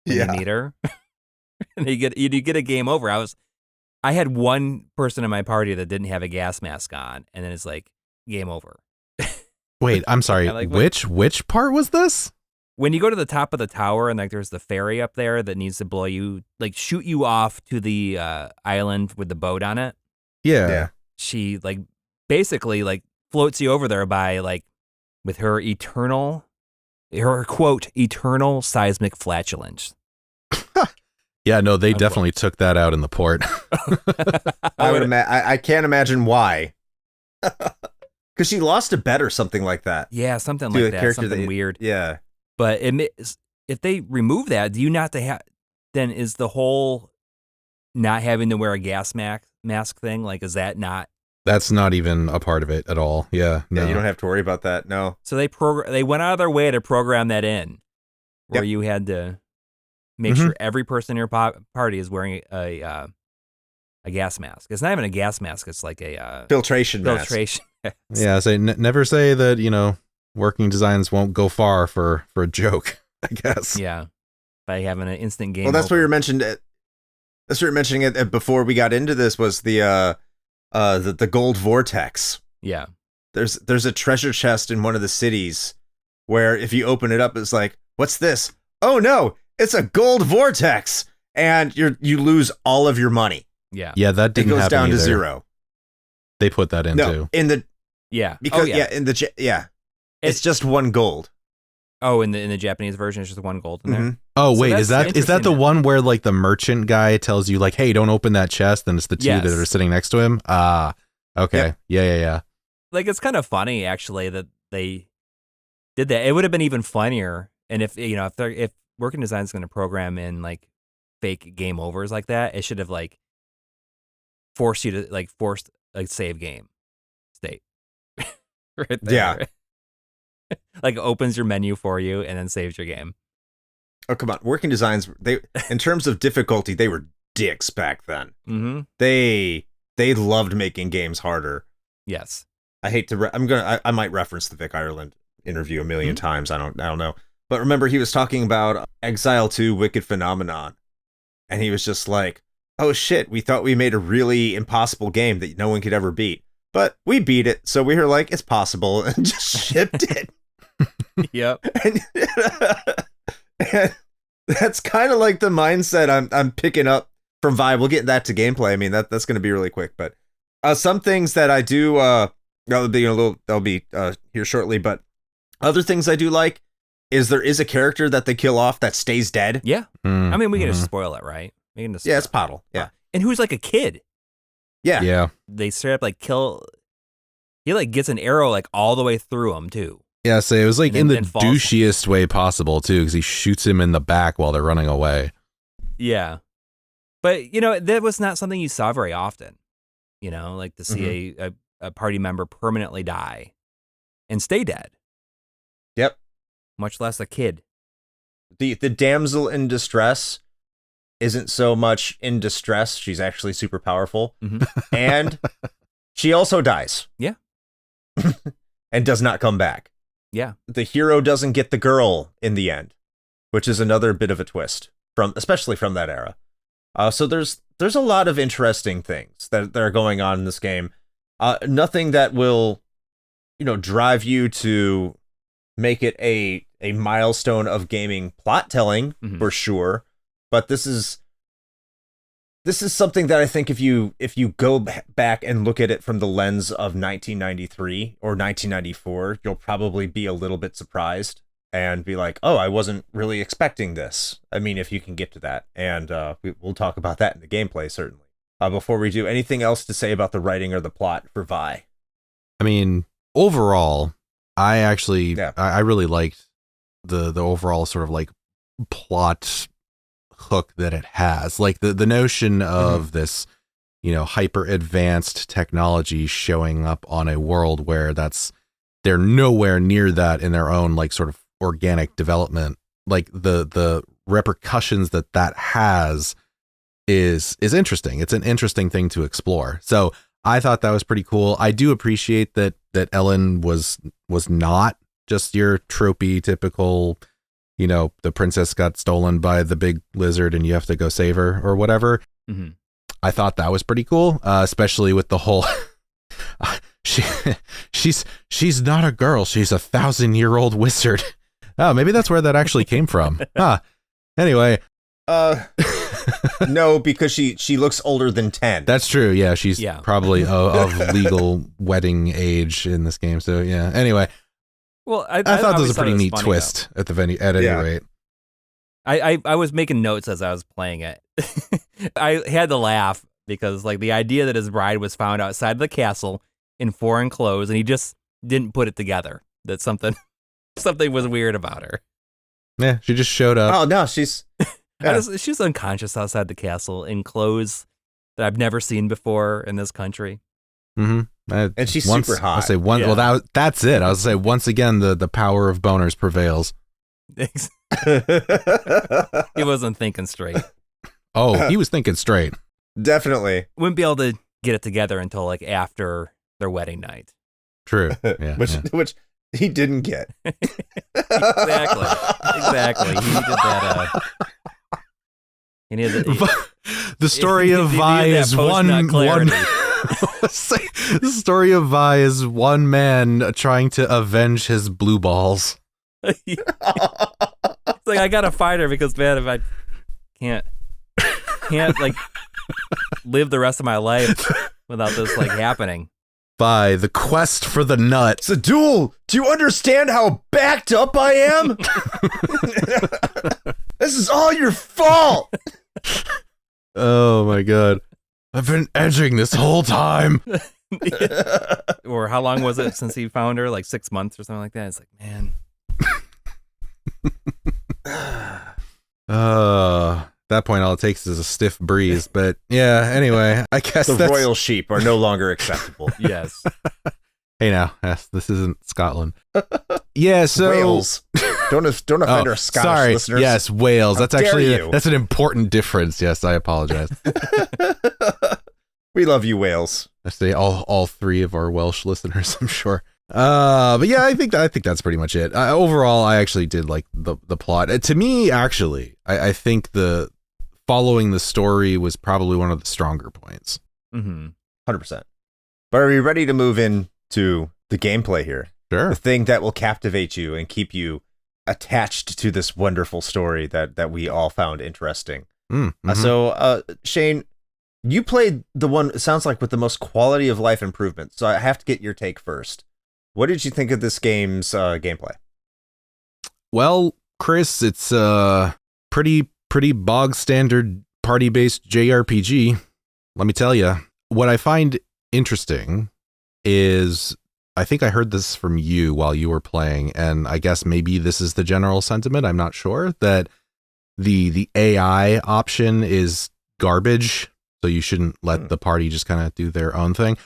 when they meet her. And you get a game over. I had one person in my party that didn't have a gas mask on, and then it's like game over. Wait, I'm sorry. Like, which part was this? When you go to the top of the tower and like there's the ferry up there that needs to blow you, like shoot you off to the island with the boat on it. Yeah. She like basically like floats you over there by like with her quote eternal seismic flatulence. Yeah, no, they definitely took that out in the port. I can't imagine why. Because she lost a bet or something like that. Yeah, something like that. Something weird. Yeah. But if they remove that, do you not have? Then is the whole not having to wear a gas mask thing like is that not? That's not even a part of it at all. Yeah, no. Yeah, you don't have to worry about that. No. So they went out of their way to program that in, where you had to make sure every person in your party is wearing a gas mask. It's not even a gas mask. It's like a filtration mask. Yeah, say never say that working designs won't go far for a joke, I guess. Yeah, by having an instant game. Well, that's over. what you mentioned. That's what you were mentioning it before we got into this was the gold vortex. Yeah, there's a treasure chest in one of the cities where if you open it up, it's like, what's this? Oh no, it's a gold vortex, and you lose all of your money. Yeah, that didn't happen. It goes down either. to zero. They put that in too. In the because yeah. It's just one gold. Oh, in the Japanese version, it's just one gold in there. Oh, wait, so is that the one where like the merchant guy tells you like, hey, don't open that chest, and it's the two that are sitting next to him? Ah, okay. Yep. Yeah. Like it's kind of funny actually that they did that. It would have been even funnier, and if working design is going to program in like fake game overs like that, it should have like forced save game state right there. Yeah. Like opens your menu for you and then saves your game. Oh, come on. Working designs, they in terms of difficulty, they were dicks back then. Mm-hmm. They loved making games harder. Yes. I hate to I might reference the Vic Ireland interview a million times. I don't know. But remember he was talking about Exile 2 Wicked Phenomenon. And he was just like, "Oh shit, we thought we made a really impossible game that no one could ever beat. But we beat it, so we were like, it's possible," and just shipped it. Yep. And that's kind of like the mindset I'm picking up from Vibe. We'll get that to gameplay. I mean, that's going to be really quick. But some things that I do, that'll be here shortly. But other things I do like is there is a character that they kill off that stays dead. Yeah. I mean, we can just spoil it, right? We can just it's Pottle. Yeah. And who's like a kid. Yeah. They straight up like kill. He like gets an arrow like all the way through him too. Yeah, so it was like in the douchiest way possible too, because he shoots him in the back while they're running away. Yeah, but that was not something you saw very often. Like to see a party member permanently die and stay dead. Yep. Much less a kid. The damsel in distress isn't so much in distress. She's actually super powerful. And she also dies. Yeah. And does not come back. Yeah. The hero doesn't get the girl in the end, which is another bit of a twist especially from that era. So there's a lot of interesting things that are going on in this game. Nothing that will, drive you to make it a milestone of gaming plot telling for sure. But this is something that I think if you go back and look at it from the lens of 1993 or 1994, you'll probably be a little bit surprised and be like, oh, I wasn't really expecting this. I mean, if you can get to that. And we'll talk about that in the gameplay, certainly. Before we do, anything else to say about the writing or the plot for Vi? I mean, overall, I actually, I really liked the overall sort of like plot hook that it has, like the notion of this hyper advanced technology showing up on a world where they're nowhere near that in their own like sort of organic development like the repercussions that has is interesting. It's an interesting thing to explore. So I thought that was pretty cool. I do appreciate that Ellen was not just your tropey typical, you know, the princess got stolen by the big lizard and you have to go save her or whatever. Mm-hmm. I thought that was pretty cool, especially with the whole she's not a girl, she's a 1,000-year-old wizard. Oh, maybe that's where that actually came from. Anyway, no, because she looks older than 10. that's true. Yeah, she's Yeah. probably of legal wedding age in this game. So yeah. Anyway, Well, I I thought this was a pretty it was neat funny, twist at the venue. At any Yeah. rate, I was making notes as I was playing it. I had to laugh because like the idea that his bride was found outside the castle in foreign clothes and he just didn't put it together that something was weird about her. yeah, she just showed up. Oh no, she's She's unconscious outside the castle in clothes that I've never seen before in this country. Mm-hmm. And she's super hot. I'll say one. Yeah. Well, that's it. I was say once again the power of boners prevails. He wasn't thinking straight. Oh, he was thinking straight. Definitely. Wouldn't be able to get it together until like after their wedding night. True. Yeah. Which he didn't get. Exactly. He needed that. He needed The story of he Vi needed that is post-nut clarity. The story of Vi is one man trying to avenge his blue balls. It's like I gotta fight her because man, if I can't like live the rest of my life without this like happening. Vi, the quest for the nut. It's a duel. Do you understand how backed up I am? This is all your fault. Oh my god. I've been edging this whole time. Or how long was it since he found her? Like 6 months or something like that. It's like, man. At that point all it takes is a stiff breeze. But yeah, anyway, I guess The that's royal sheep are no longer acceptable. Yes. Hey now, yes, this isn't Scotland. Yeah, so Wales. Don't offend our Scottish sorry. listeners. Yes, Wales. That's How dare actually you. that's an important difference. Yes, I apologize. We love you, Wales. I say all three of our Welsh listeners, I'm sure. But yeah, I think that's pretty much it. Overall, I actually did like the plot. To me, actually, I think the following the story was probably one of the stronger points. Mm-hmm. 100%. But are we ready to move into the gameplay here? Sure. The thing that will captivate you and keep you attached to this wonderful story that we all found interesting. Mm-hmm. So, Shane, you played the one, it sounds like, with the most quality of life improvements. So I have to get your take first. What did you think of this game's gameplay? Well, Chris, it's pretty bog standard party based JRPG. Let me tell you, what I find interesting is I think I heard this from you while you were playing, and I guess maybe this is the general sentiment. I'm not sure that the AI option is garbage, so you shouldn't let the party just kind of do their own thing.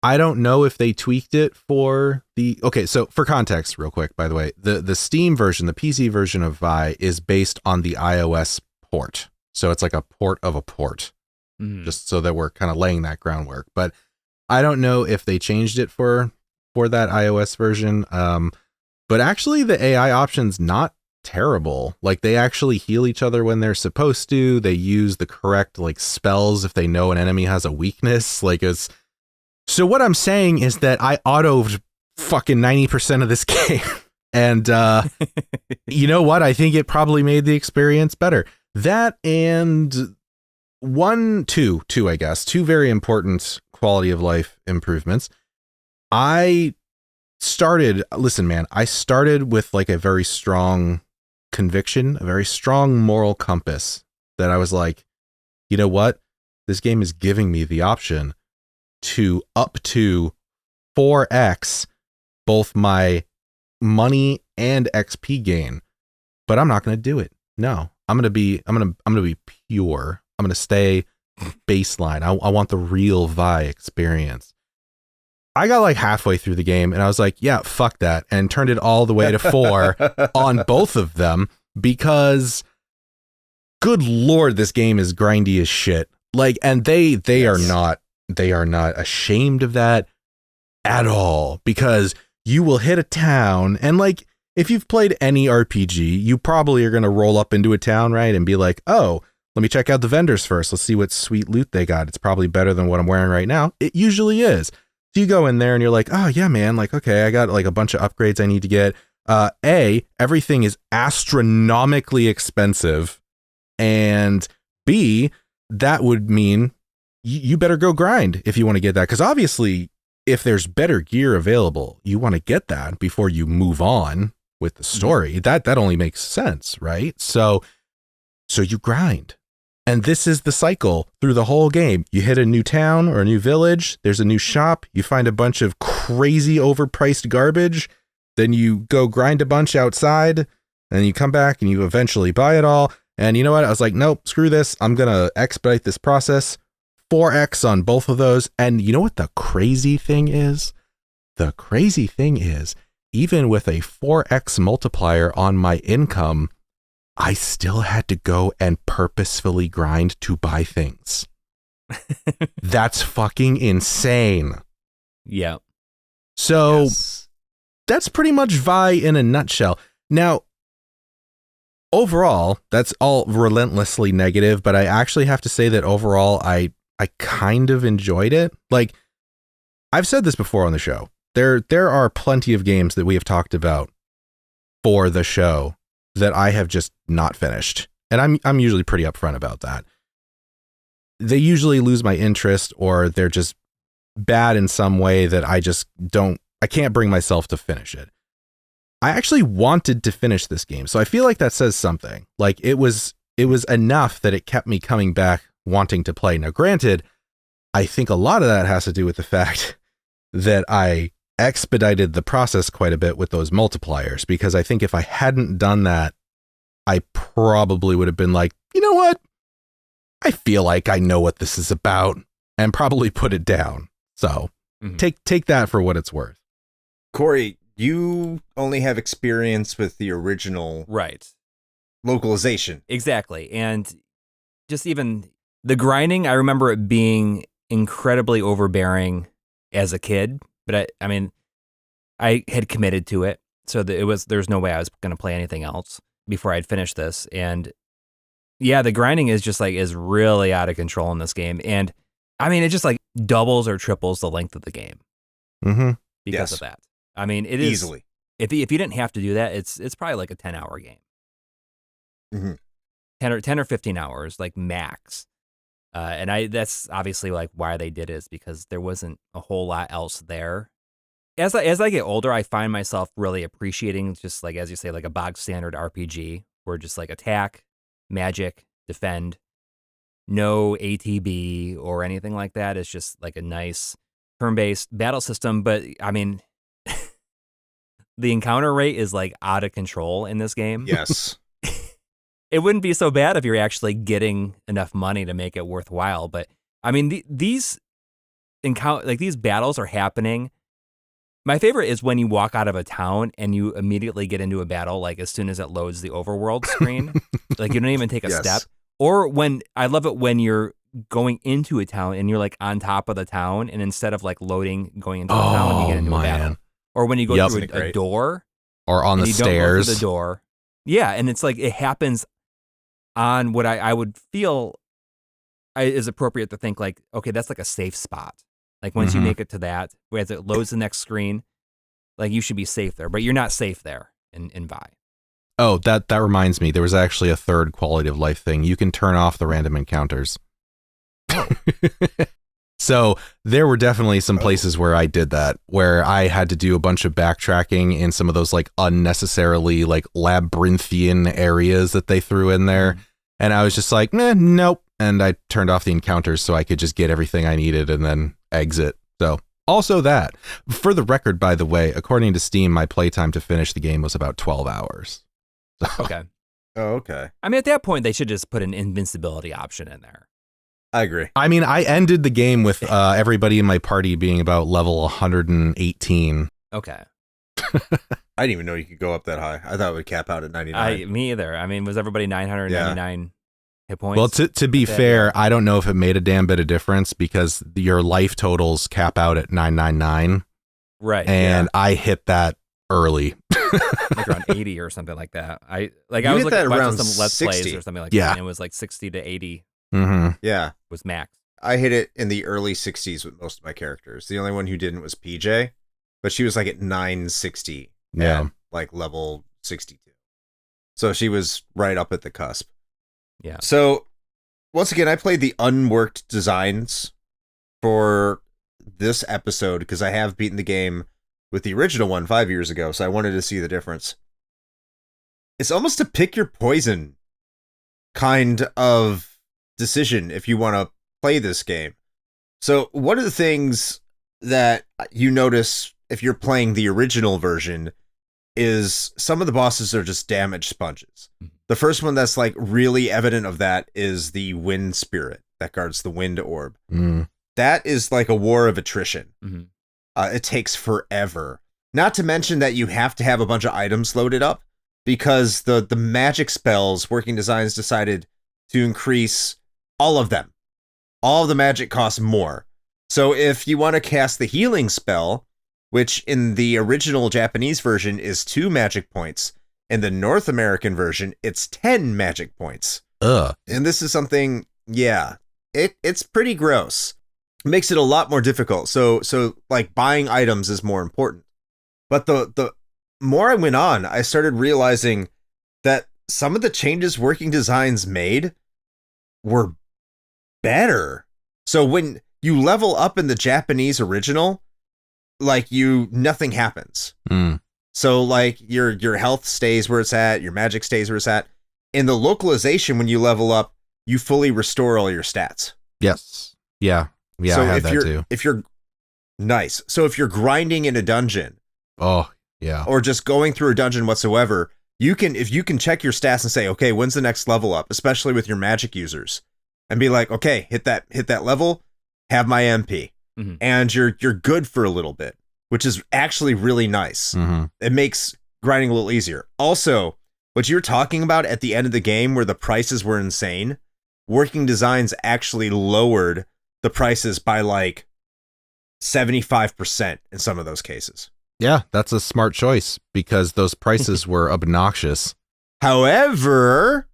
I don't know if they tweaked it for the... Okay, so for context, real quick, by the way, the Steam version, the PC version of Vi is based on the iOS port. So it's like a port of a port, just so that we're kind of laying that groundwork. But I don't know if they changed it for that iOS version. But actually, the AI option's not terrible. Like, they actually heal each other when they're supposed to. They use the correct, like, spells if they know an enemy has a weakness. Like, it's... So what I'm saying is that I autoed fucking 90% of this game. And you know what? I think it probably made the experience better. That and two, I guess. Two very important quality of life improvements. I started with like a very strong conviction, a very strong moral compass that I was like, you know what? This game is giving me the option to up to 4x both my money and XP gain, but I'm not going to do it. No, I'm going to be pure. I'm going to stay baseline. I want the real Vi experience. I got like halfway through the game and I was like, yeah, fuck that. And turned it all the way to 4 on both of them. because good Lord, this game is grindy as shit. Like, and they are not ashamed of that at all, because you will hit a town, and like, if you've played any RPG, you probably are going to roll up into a town, right? And be like, oh, let me check out the vendors first. Let's see what sweet loot they got. It's probably better than what I'm wearing right now. It usually is. So you go in there and you're like, oh yeah, man. Like, okay, I got like a bunch of upgrades I need to get. Everything is astronomically expensive. And B, that would mean you better go grind if you want to get that. Because obviously, if there's better gear available, you want to get that before you move on with the story. That only makes sense, right? So you grind. And this is the cycle through the whole game. You hit a new town or a new village, there's a new shop, you find a bunch of crazy overpriced garbage, then you go grind a bunch outside, and you come back and you eventually buy it all. And you know what? I was like, nope, screw this. I'm going to expedite this process. 4x on both of those. And you know what the crazy thing is? The crazy thing is, even with a 4x multiplier on my income, I still had to go and purposefully grind to buy things. That's fucking insane. Yeah. So that's pretty much Vi in a nutshell. Now, overall, that's all relentlessly negative, but I actually have to say that overall, I kind of enjoyed it. Like, I've said this before on the show. There are plenty of games that we have talked about for the show that I have just not finished. And I'm usually pretty upfront about that. They usually lose my interest, or they're just bad in some way that I can't bring myself to finish it. I actually wanted to finish this game, so I feel like that says something. Like, it was enough that it kept me coming back wanting to play. Now, granted, I think a lot of that has to do with the fact that I expedited the process quite a bit with those multipliers, because I think if I hadn't done that, I probably would have been like, you know what? I feel like I know what this is about, and probably put it down. So take that for what it's worth. Coury, you only have experience with the original localization. Exactly. And just even the grinding, I remember it being incredibly overbearing as a kid, but I mean, I had committed to it, so that there's no way I was going to play anything else before I'd finish this. And yeah, the grinding is really out of control in this game. And I mean, it just like doubles or triples the length of the game because of that. I mean, it is easily. If you didn't have to do that, it's probably like a 10-hour game. 10 or 15 hours, like max. And that's obviously like why they did it, is because there wasn't a whole lot else there. As I get older, I find myself really appreciating, just like, as you say, like a bog standard RPG, where just like attack, magic, defend, no ATB or anything like that. It's just like a nice turn-based battle system. But I mean, the encounter rate is like out of control in this game. Yes. It wouldn't be so bad if you're actually getting enough money to make it worthwhile. But I mean, these battles are happening. My favorite is when you walk out of a town and you immediately get into a battle, like as soon as it loads the overworld screen. Like, you don't even take a step. Or I love it when you're going into a town and you're like on top of the town, and instead of like loading, going into a town, you get into a battle. Or when you go through a door. Or on the stairs. Don't go through the door. Yeah, and it's like it happens on what I would feel is appropriate to think like, okay, that's like a safe spot. Like once you make it to that, as it loads the next screen, like you should be safe there, but you're not safe there in Vi. Oh, that reminds me. There was actually a third quality of life thing. You can turn off the random encounters. Oh. So there were definitely some places where I did that, where I had to do a bunch of backtracking in some of those like unnecessarily like labyrinthian areas that they threw in there. And I was just like, nope. And I turned off the encounters so I could just get everything I needed and then exit. So also that. For the record, by the way, according to Steam, my playtime to finish the game was about 12 hours. So. Okay. Oh, okay. I mean, at that point, they should just put an invincibility option in there. I agree. I mean, I ended the game with everybody in my party being about level 118. Okay. I didn't even know you could go up that high. I thought it would cap out at 99. Me either. I mean, was everybody 999 hit points? Well, to be fair, I don't know if it made a damn bit of difference because your life totals cap out at 999. Right. And I hit that early. Like around 80 or something like that. I was hit looking that at around some Let's 60. Plays or something like Yeah. that, and it was like 60 to 80 Mm-hmm. Yeah. was max. I hit it in the early 60s with most of my characters. The only one who didn't was PJ, but she was like at 960 Yeah. at like level 62. So she was right up at the cusp. Yeah. So once again, I played the unworked designs for this episode because I have beaten the game with the original one 5 years ago, so I wanted to see the difference. It's almost a pick your poison kind of decision if you want to play this game. So one of the things that you notice if you're playing the original version is some of the bosses are just damage sponges. The first one that's like really evident of that is the wind spirit that guards the wind orb. Mm. That is like a war of attrition. Mm-hmm. It takes forever. Not to mention that you have to have a bunch of items loaded up because the magic spells Working Designs decided to increase all of them. All of the magic costs more. So if you want to cast the healing spell, which in the original Japanese version is 2 magic points, in the North American version, it's 10 magic points. Ugh. And this is something, it's pretty gross. It makes it a lot more difficult. So like buying items is more important. But the more I went on, I started realizing that some of the changes Working Designs made were better. So when you level up in the Japanese original, like nothing happens. Mm. So like your health stays where it's at, your magic stays where it's at. In the localization, when you level up, you fully restore all your stats. Yes. Yeah. Yeah, So I had if that you're too. if you're nice. So if you're grinding in a dungeon Oh, yeah. or just going through a dungeon whatsoever, if you can check your stats and say, okay, when's the next level up, especially with your magic users, and be like, okay, hit that level, have my MP, Mm-hmm. and you're good for a little bit, which is actually really nice. Mm-hmm. It makes grinding a little easier. Also, what you're talking about at the end of the game where the prices were insane, Working Designs actually lowered the prices by like 75% in some of those cases. Yeah, that's a smart choice because those prices were obnoxious. However,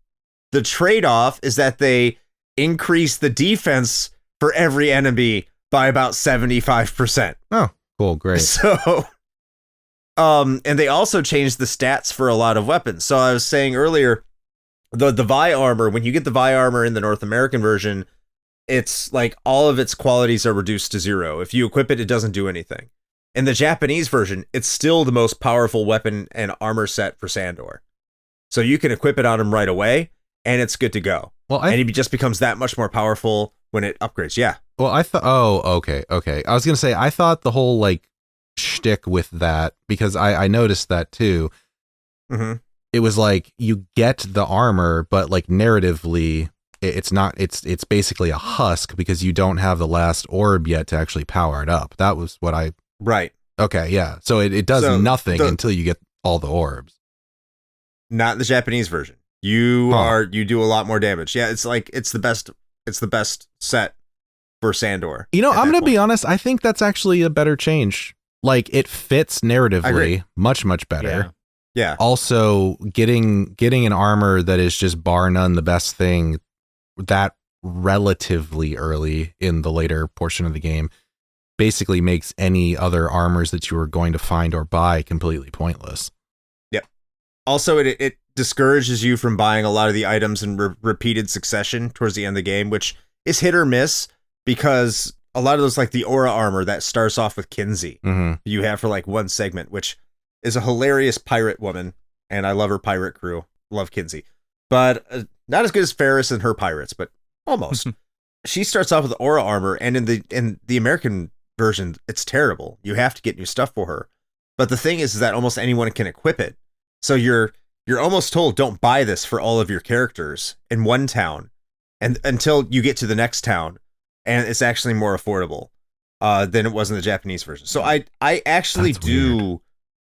the trade-off is that they increase the defense for every enemy by about 75%. Oh, cool. Great. So, and they also changed the stats for a lot of weapons. So I was saying earlier, the Vi armor, when you get the Vi armor in the North American version, it's like all of its qualities are reduced to 0. If you equip it, it doesn't do anything. In the Japanese version, it's still the most powerful weapon and armor set for Sandor. So you can equip it on him right away, and it's good to go. Well, And he just becomes that much more powerful when it upgrades. Yeah. Well, I thought, okay. I was going to say, I thought the whole like shtick with that, because I noticed that too. Mm-hmm. It was like you get the armor, but like narratively, it's not, it's basically a husk because you don't have the last orb yet to actually power it up. That was what Right. okay. Yeah. So it does So nothing until you get all the orbs. Not in the Japanese version. You do a lot more damage. Yeah, it's like it's the best set for Sandor. You know, at I'm that going to be point. honest. I think that's actually a better change. Like it fits narratively agree. much better. Yeah. Yeah. Also, getting an armor that is just bar none the best thing that relatively early in the later portion of the game basically makes any other armors that you are going to find or buy completely pointless. Also, it discourages you from buying a lot of the items in repeated succession towards the end of the game, which is hit or miss because a lot of those, like the aura armor that starts off with Kinsey, Mm-hmm. you have for like one segment, which is a hilarious pirate woman, and I love her pirate crew. Love Kinsey, but not as good as Ferris and her pirates, but almost. She starts off with aura armor, and in the American version, it's terrible. You have to get new stuff for her. But the thing is that almost anyone can equip it. So you're almost told don't buy this for all of your characters in one town, and until you get to the next town, and it's actually more affordable than it was in the Japanese version. So I actually That's do weird.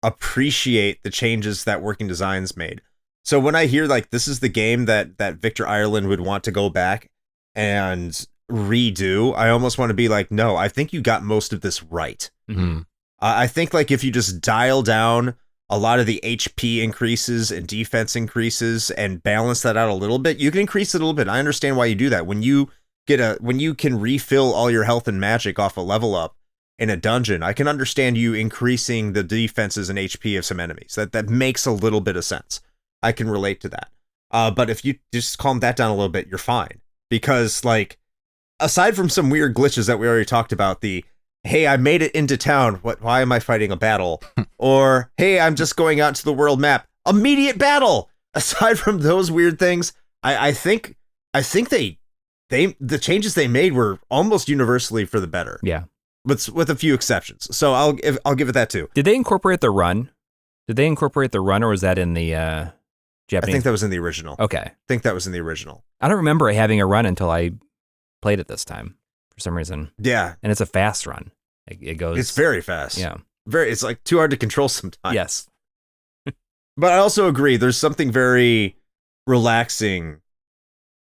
appreciate the changes that Working Designs made. So when I hear like this is the game that Victor Ireland would want to go back and redo, I almost want to be like, no, I think you got most of this right. Mm-hmm. I think like if you just dial down a lot of the HP increases and defense increases and balance that out a little bit, you can increase it a little bit. I understand why you do that. When you can refill all your health and magic off a level up in a dungeon, I can understand you increasing the defenses and HP of some enemies. That makes a little bit of sense. I can relate to that. But if you just calm that down a little bit, you're fine. Because like, aside from some weird glitches that we already talked about, hey, I made it into town. Why am I fighting a battle? Or, hey, I'm just going out to the world map. Immediate battle. Aside from those weird things, I think the changes they made were almost universally for the better. Yeah. With a few exceptions. So I'll give it that too. Did they incorporate the run? Or was that in the Japanese? I think that was in the original. Okay. I think that was in the original. I don't remember it having a run until I played it this time for some reason. Yeah. And it's a fast run. It goes. It's very fast. Yeah. It's like too hard to control sometimes. Yes. But I also agree. There's something very relaxing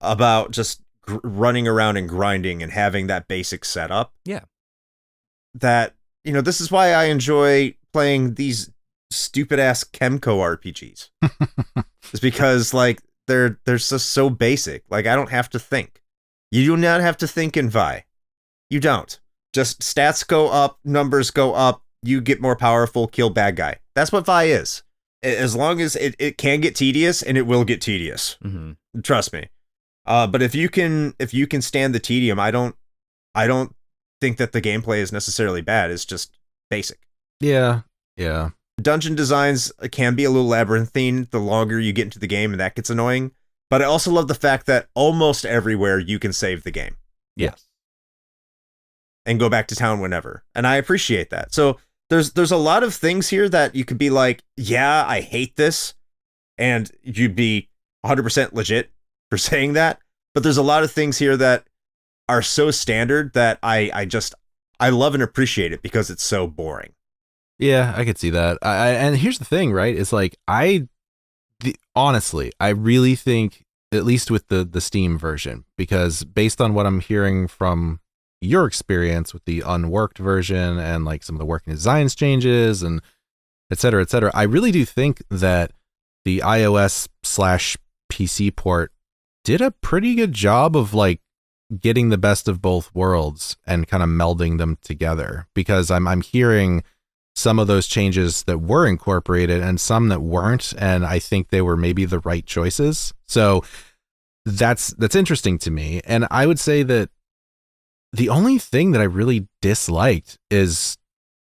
about just running around and grinding and having that basic setup. Yeah. That, this is why I enjoy playing these stupid ass Chemco RPGs. It's because like they're just so basic. Like I don't have to think. You do not have to think in Vi. You don't. Just stats go up, numbers go up, you get more powerful, kill bad guy. That's what Vi is. As long as it can get tedious, and it will get tedious. Mm-hmm. Trust me. But if you can stand the tedium, I don't think that the gameplay is necessarily bad. It's just basic. Yeah. Yeah. Dungeon designs can be a little labyrinthine the longer you get into the game, and that gets annoying. But I also love the fact that almost everywhere you can save the game. Yes. And go back to town whenever. And I appreciate that. So there's a lot of things here that you could be like, yeah, I hate this. And you'd be 100% legit for saying that. But there's a lot of things here that are so standard that I love and appreciate it because it's so boring. Yeah, I could see that. And here's the thing, right? It's like honestly, I really think, at least with the Steam version, because based on what I'm hearing from your experience with the unworked version and like some of the working designs changes and et cetera, I really do think that the iOS/PC port did a pretty good job of like getting the best of both worlds and kind of melding them together, because I'm hearing some of those changes that were incorporated and some that weren't, and I think they were maybe the right choices. So that's interesting to me. And I would say that the only thing that I really disliked is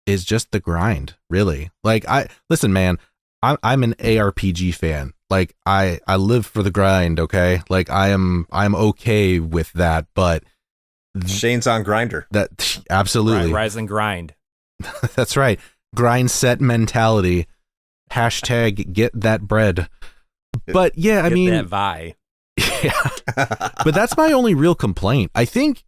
just the grind, really. Like listen, man, I'm an ARPG fan. Like I live for the grind, okay? Like I'm okay with that, but Shane's on Grinder. That absolutely. Rise and grind. That's right. Grind set mentality. Hashtag get that bread. But yeah, I mean, that Vi. Yeah. But that's my only real complaint. I think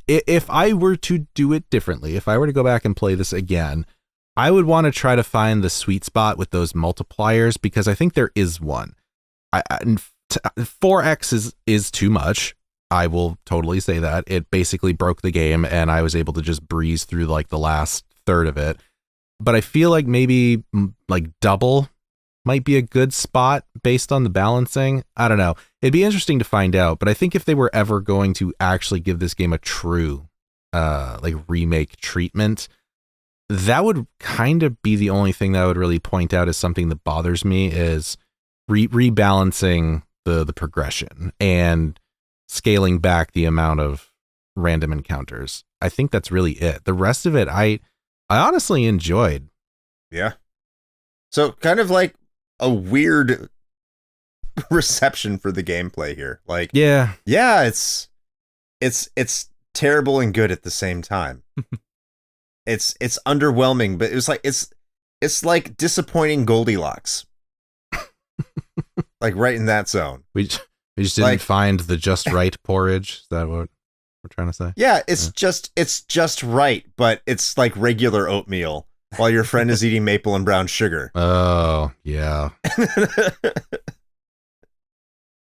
if I were to do it differently, if I were to go back and play this again, I would want to try to find the sweet spot with those multipliers, because I think there is one. 4x is too much. I will totally say that. It basically broke the game, and I was able to just breeze through like the last third of it. But I feel like maybe like double might be a good spot based on the balancing. I don't know. It'd be interesting to find out, but I think if they were ever going to actually give this game a true like remake treatment, that would kind of be the only thing that I would really point out as something that bothers me, is rebalancing the progression and scaling back the amount of random encounters. I think that's really it. The rest of it, I honestly enjoyed. Yeah. So kind of like a weird reception for the gameplay here. Like, yeah, it's terrible and good at the same time. It's underwhelming, but it's like disappointing Goldilocks. Like right in that zone. We just didn't find the just right porridge. Is that what we're trying to say? Yeah, it's just right, but it's like regular oatmeal while your friend is eating maple and brown sugar. Oh, yeah.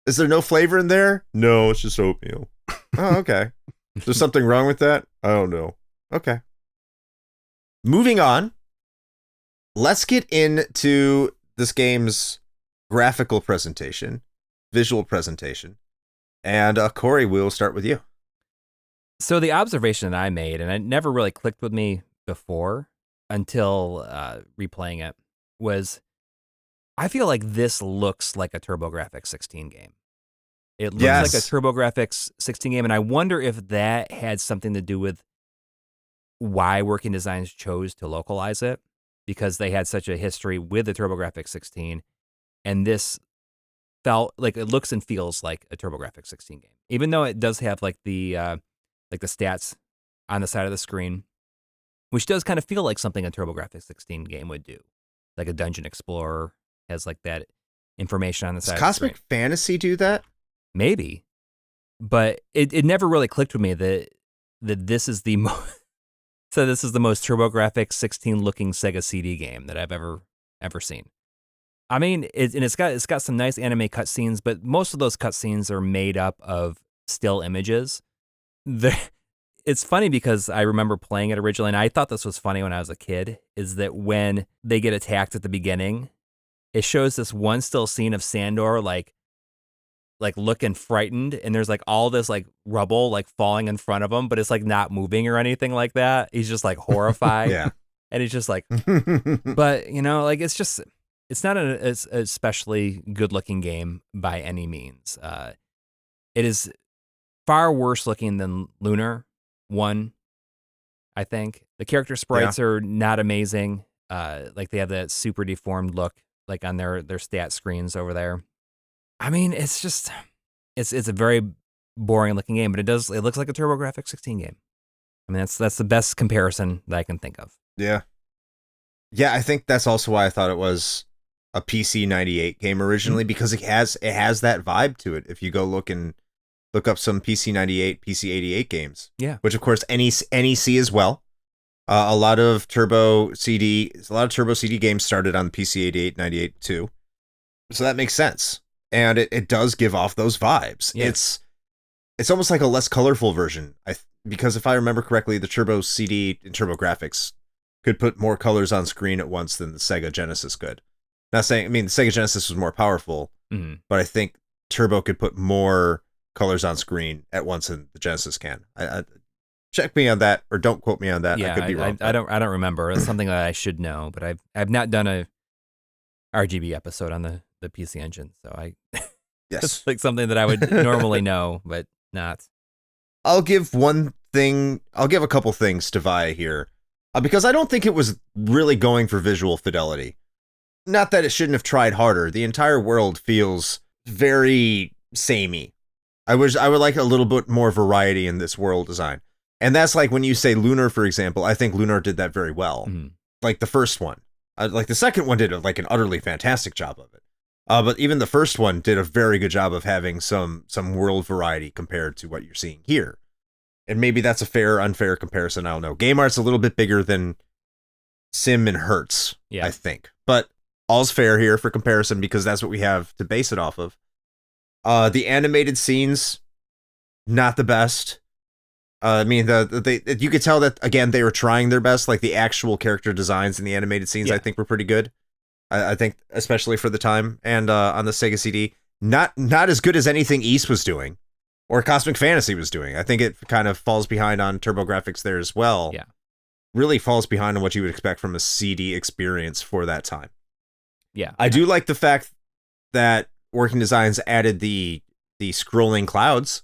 Is there no flavor in there? No, it's just oatmeal. Oh, okay. Is there something wrong with that? I don't know. Okay. Moving on. Let's get into this game's graphical presentation, visual presentation. And Coury, we'll start with you. So the observation that I made, and it never really clicked with me before until replaying it, was I feel like this looks like a TurboGrafx 16 game. It looks like a TurboGrafx 16 game, and I wonder if that had something to do with why Working Designs chose to localize it, because they had such a history with the TurboGrafx 16, and this felt like it looks and feels like a TurboGrafx 16 game, even though it does have like the stats on the side of the screen, which does kind of feel like something a TurboGrafx 16 game would do, like a Dungeon Explorer has like that information on the side. Does Cosmic Fantasy do that? Maybe, but it never really clicked with me that this is the so this is the most TurboGrafx 16 looking Sega CD game that I've ever seen. I mean, it's got some nice anime cutscenes, but most of those cutscenes are made up of still images. It's funny because I remember playing it originally, and I thought this was funny when I was a kid, is that when they get attacked at the beginning, it shows this one still scene of Sandor like looking frightened, and there's like all this like rubble like falling in front of him, but it's like not moving or anything like that. He's just like horrified. Yeah. And he's just like, but you know, like it's not an especially good looking game by any means. It is far worse looking than Lunar 1, I think. The character sprites are not amazing. Like they have that super deformed look like on their stat screens over there. I mean, it's just it's a very boring looking game, but it looks like a TurboGrafx 16 game. I mean, that's the best comparison that I can think of. Yeah. Yeah, I think that's also why I thought it was a PC 98 game originally, because it has that vibe to it. If you go look up some PC 98, PC 88 games. Yeah. Which of course NEC as well. A lot of Turbo CD games started on the PC 88, 98 too. So that makes sense. And it does give off those vibes. Yeah. It's almost like a less colorful version. Because if I remember correctly, the Turbo CD and TurboGrafx could put more colors on screen at once than the Sega Genesis could. Not saying, I mean, the Sega Genesis was more powerful, but I think Turbo could put more colors on screen at once than the Genesis can. I check me on that, or don't quote me on that. Yeah, I could be wrong. I don't remember. It's something that I should know, but I've not done a RGB episode on the PC Engine, so Yes, it's like something that I would normally know, but not. I'll give a couple things to Vi here, because I don't think it was really going for visual fidelity. Not that it shouldn't have tried harder. The entire world feels very samey. I would like a little bit more variety in this world design. And that's like when you say Lunar, for example, I think Lunar did that very well. Like the first one. Like the second one did like an utterly fantastic job of it. But even the first one did a very good job of having some world variety compared to what you're seeing here. And maybe that's a fair, unfair comparison. I don't know. Game Art's a little bit bigger than Sim and Hertz, I think. But all's fair here for comparison because that's what we have to base it off of. The animated scenes, not the best. I mean, you could tell that, again, they were trying their best. Like the actual character designs in the animated scenes, I think were pretty good. I think, especially for the time, and on the Sega CD, not as good as anything East was doing or Cosmic Fantasy was doing. I think it kind of falls behind on TurboGrafx there as well. Yeah, really falls behind on what you would expect from a CD experience for that time. Yeah, I do like the fact that Working Designs added the scrolling clouds.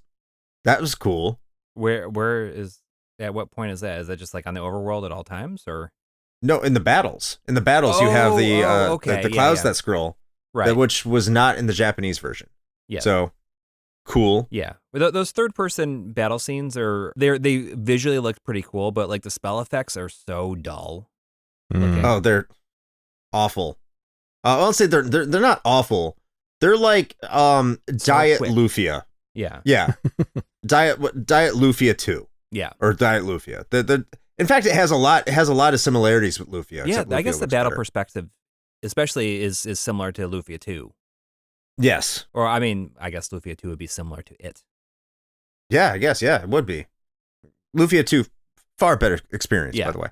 That was cool. Where is, at what point is that? Is that just like on the overworld at all times, or? No, in the battles. In the battles, you have the clouds that scroll, right? Which was not in the Japanese version. Yeah. So cool. Yeah, those third-person battle scenes they visually looked pretty cool, but like the spell effects are so dull. Oh, they're awful. I won't say they're not awful. They're like Diet Lufia. Yeah. Yeah. Diet Lufia 2. Yeah. Or Diet Lufia. In fact, it has a lot of similarities with Lufia. Yeah, except I Lufia guess the looks battle better. perspective, especially, is similar to Lufia 2. Yes. Or, I mean, I guess Lufia 2 would be similar to it. Yeah, I guess. Yeah, it would be. Lufia 2, far better experience, Yeah. by the way.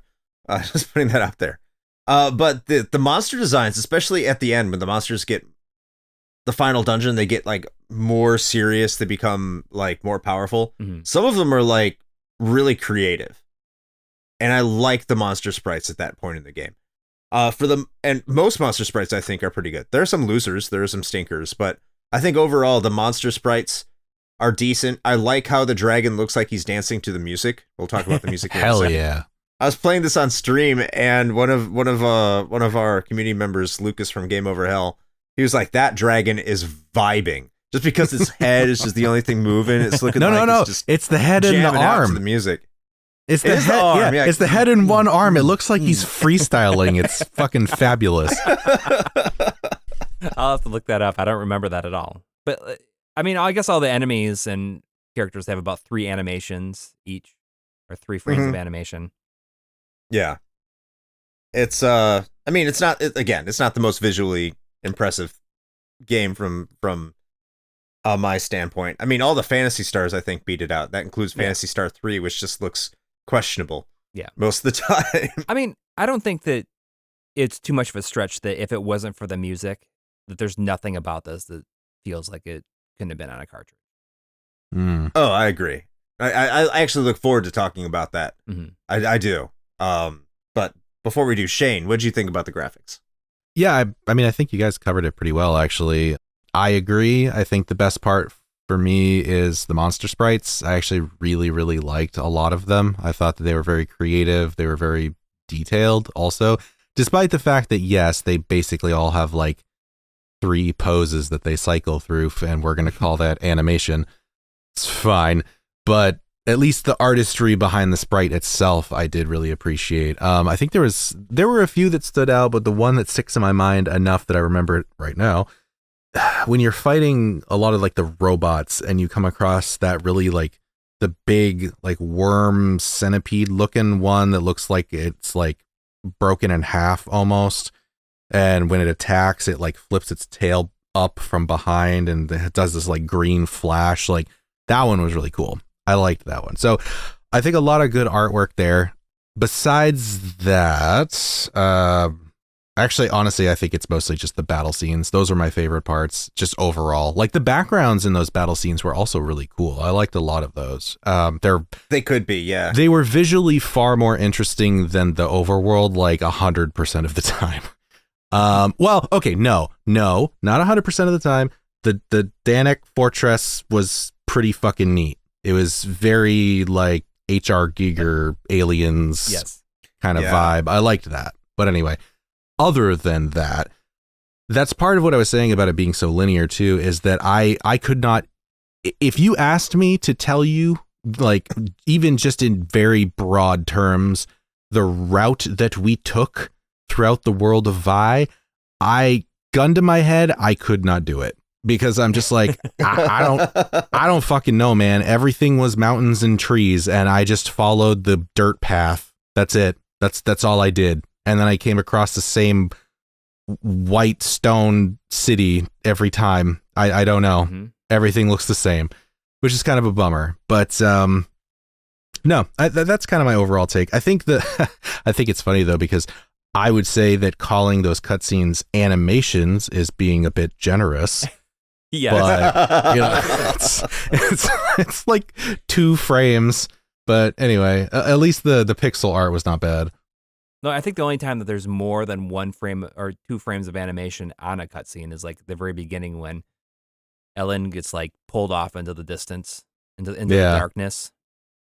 Just putting that out there. But the monster designs, especially at the end, when the monsters get the final dungeon, they get like more serious. They become like more powerful. Mm-hmm. Some of them are like really creative. And I like the monster sprites at that point in the game. And most monster sprites I think are pretty good. There are some losers, there are some stinkers, but I think overall the monster sprites are decent. I like how the dragon looks like he's dancing to the music. We'll talk about the music in a Hell second. yeah. I was playing this on stream, and one of our community members, Lucas from Game Over Hell, he was like, "That dragon is vibing." Just because its head is just the only thing moving, it's looking No. it's just It's the head and the jamming out to arm. the music. It's It the is the head. arm, Yeah, yeah. it's the head and one arm. It looks like he's freestyling. It's fucking fabulous. I'll have to look that up. I don't remember that at all. But, I mean, I guess all the enemies and characters have about 3 animations each, or 3 frames of animation. Yeah. It's I mean, it's not the most visually impressive game from my standpoint. I mean, all the Phantasy Stars I think beat it out. That includes Phantasy Star 3, which just looks questionable. Yeah. Most of the time. I mean, I don't think that it's too much of a stretch that if it wasn't for the music, that there's nothing about this that feels like it couldn't have been on a cartridge. Mm. Oh, I agree. I actually look forward to talking about that. Mm-hmm. I do. But before we do, Shane, what did you think about the graphics? Yeah, I mean, I think you guys covered it pretty well, actually. I agree. I think the best part for me is the monster sprites. I actually really, really liked a lot of them. I thought that they were very creative. They were very detailed also, despite the fact that, yes, they basically all have like 3 poses that they cycle through, and we're going to call that animation. It's fine. But at least the artistry behind the sprite itself, I did really appreciate. I think there were a few that stood out, but the one that sticks in my mind enough that I remember it right now, when you're fighting a lot of like the robots and you come across that really like the big like worm centipede looking one that looks like it's like broken in half almost. And when it attacks, it like flips its tail up from behind and it does this like green flash. Like that one was really cool. I liked that one. So I think a lot of good artwork there. Besides that, actually, honestly, I think it's mostly just the battle scenes. Those are my favorite parts, just overall. Like the backgrounds in those battle scenes were also really cool. I liked a lot of those. They could be, yeah. They were visually far more interesting than the overworld, like 100% of the time. Well, okay, no, not 100% of the time. The Danik Fortress was pretty fucking neat. It was very like H.R. Giger Aliens kind of vibe. I liked that. But anyway, other than that, that's part of what I was saying about it being so linear too, is that I could not, if you asked me to tell you, like even just in very broad terms, the route that we took throughout the world of Vi, gun to my head, I could not do it. Because I'm just like, I don't fucking know, man. Everything was mountains and trees, and I just followed the dirt path. That's it. That's all I did. And then I came across the same white stone city every time. I don't know. Mm-hmm. Everything looks the same, which is kind of a bummer. But no, that's kind of my overall take. I think I think it's funny though, because I would say that calling those cutscenes animations is being a bit generous. Yeah, but you know, it's like 2 frames. But anyway, at least the pixel art was not bad. No, I think the only time that there's more than 1 frame or 2 frames of animation on a cutscene is like the very beginning when Ellen gets like pulled off into the distance, into the darkness.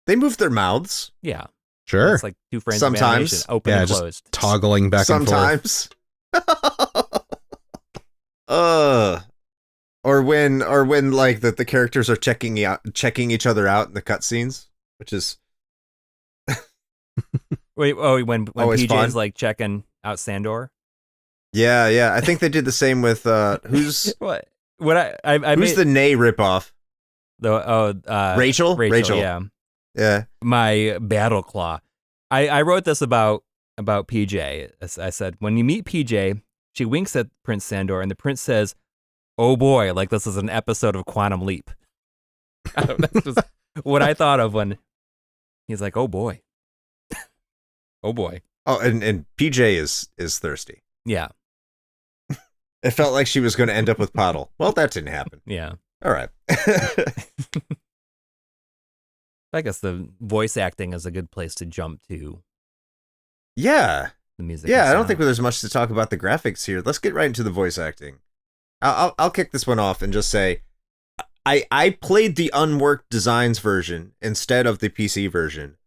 They move their mouths. Yeah, sure. It's like 2 frames sometimes of animation, open and just closed, toggling back sometimes. And forth. Or when like the characters are checking each other out in the cutscenes, which is Wait, when always PJ's fun. like checking out Sandor. Yeah. I think they did the same with who's what I who's the Nay ripoff? Rachel. Rachel. Yeah. Yeah. My battle claw. I wrote this about PJ. I said, when you meet PJ, she winks at Prince Sandor, and the prince says, "Oh boy," like this is an episode of Quantum Leap. That's just what I thought of when he's like, "Oh boy, oh boy." Oh, and PJ is thirsty. Yeah, It felt like she was going to end up with Pottle. Well, that didn't happen. yeah. All right. I guess the voice acting is a good place to jump to Yeah. the music. Yeah, and I don't sound. think there's much to talk about the graphics here. Let's get right into the voice acting. I'll kick this one off and just say, I played the unworked designs version instead of the PC version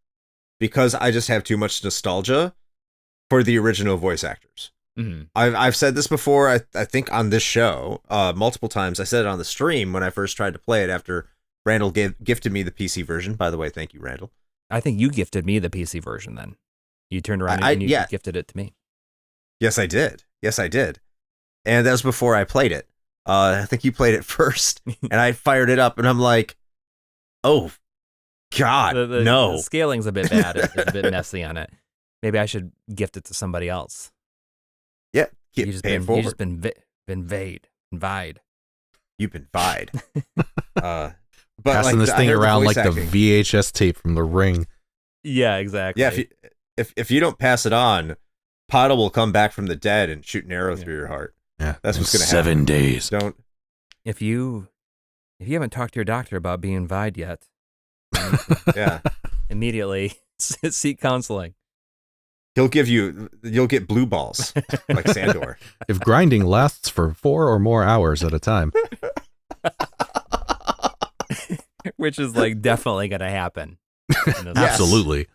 because I just have too much nostalgia for the original voice actors. Mhm. I've said this before, I think on this show, multiple times. I said it on the stream when I first tried to play it after Randall gifted me the PC version. By the way, thank you, Randall. I think you gifted me the PC version. Then you turned around and you yeah. gifted it to me. Yes, I did. And that was before I played it. I think you played it first, and I fired it up, and I'm like, oh, God, no. The scaling's a bit bad. It's a bit messy on it. Maybe I should gift it to somebody else. Yeah, keep You just paying been, forward. you just been vied. You've been vied. But Passing like, this I thing heard around voice like acting. the VHS tape from The Ring. Yeah, exactly. Yeah, if you don't pass it on, Pottle will come back from the dead and shoot an arrow through your heart. Yeah, That's what's going to 7 happen. days. Don't. If you haven't talked to your doctor about being vied yet, Yeah, immediately seek counseling. you'll get blue balls like Sandor. If grinding lasts for 4 or more hours at a time. Which is like definitely going to happen. in this- Yes. Absolutely.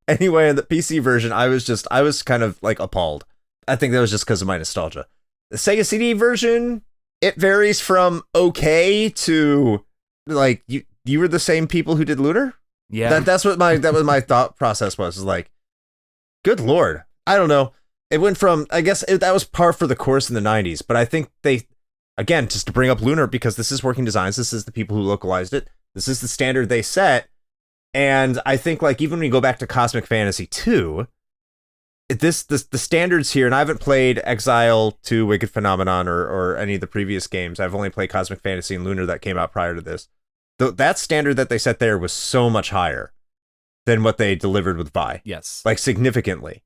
Anyway, in the PC version, I was kind of like appalled. I think that was just because of my nostalgia. The Sega CD version, it varies from okay to like you were the same people who did Lunar. Yeah. That's what my thought process was. Is like, good lord, I don't know. It went from, I guess that was par for the course in the 90s, but I think they, again, just to bring up Lunar, because this is Working Designs, this is the people who localized it, this is the standard they set, and I think like even when you go back to Cosmic Fantasy 2, the standards here, and I haven't played Exile 2, Wicked Phenomenon, or any of the previous games. I've only played Cosmic Fantasy and Lunar that came out prior to this. That standard that they set there was so much higher than what they delivered with Vi. Yes. Like significantly.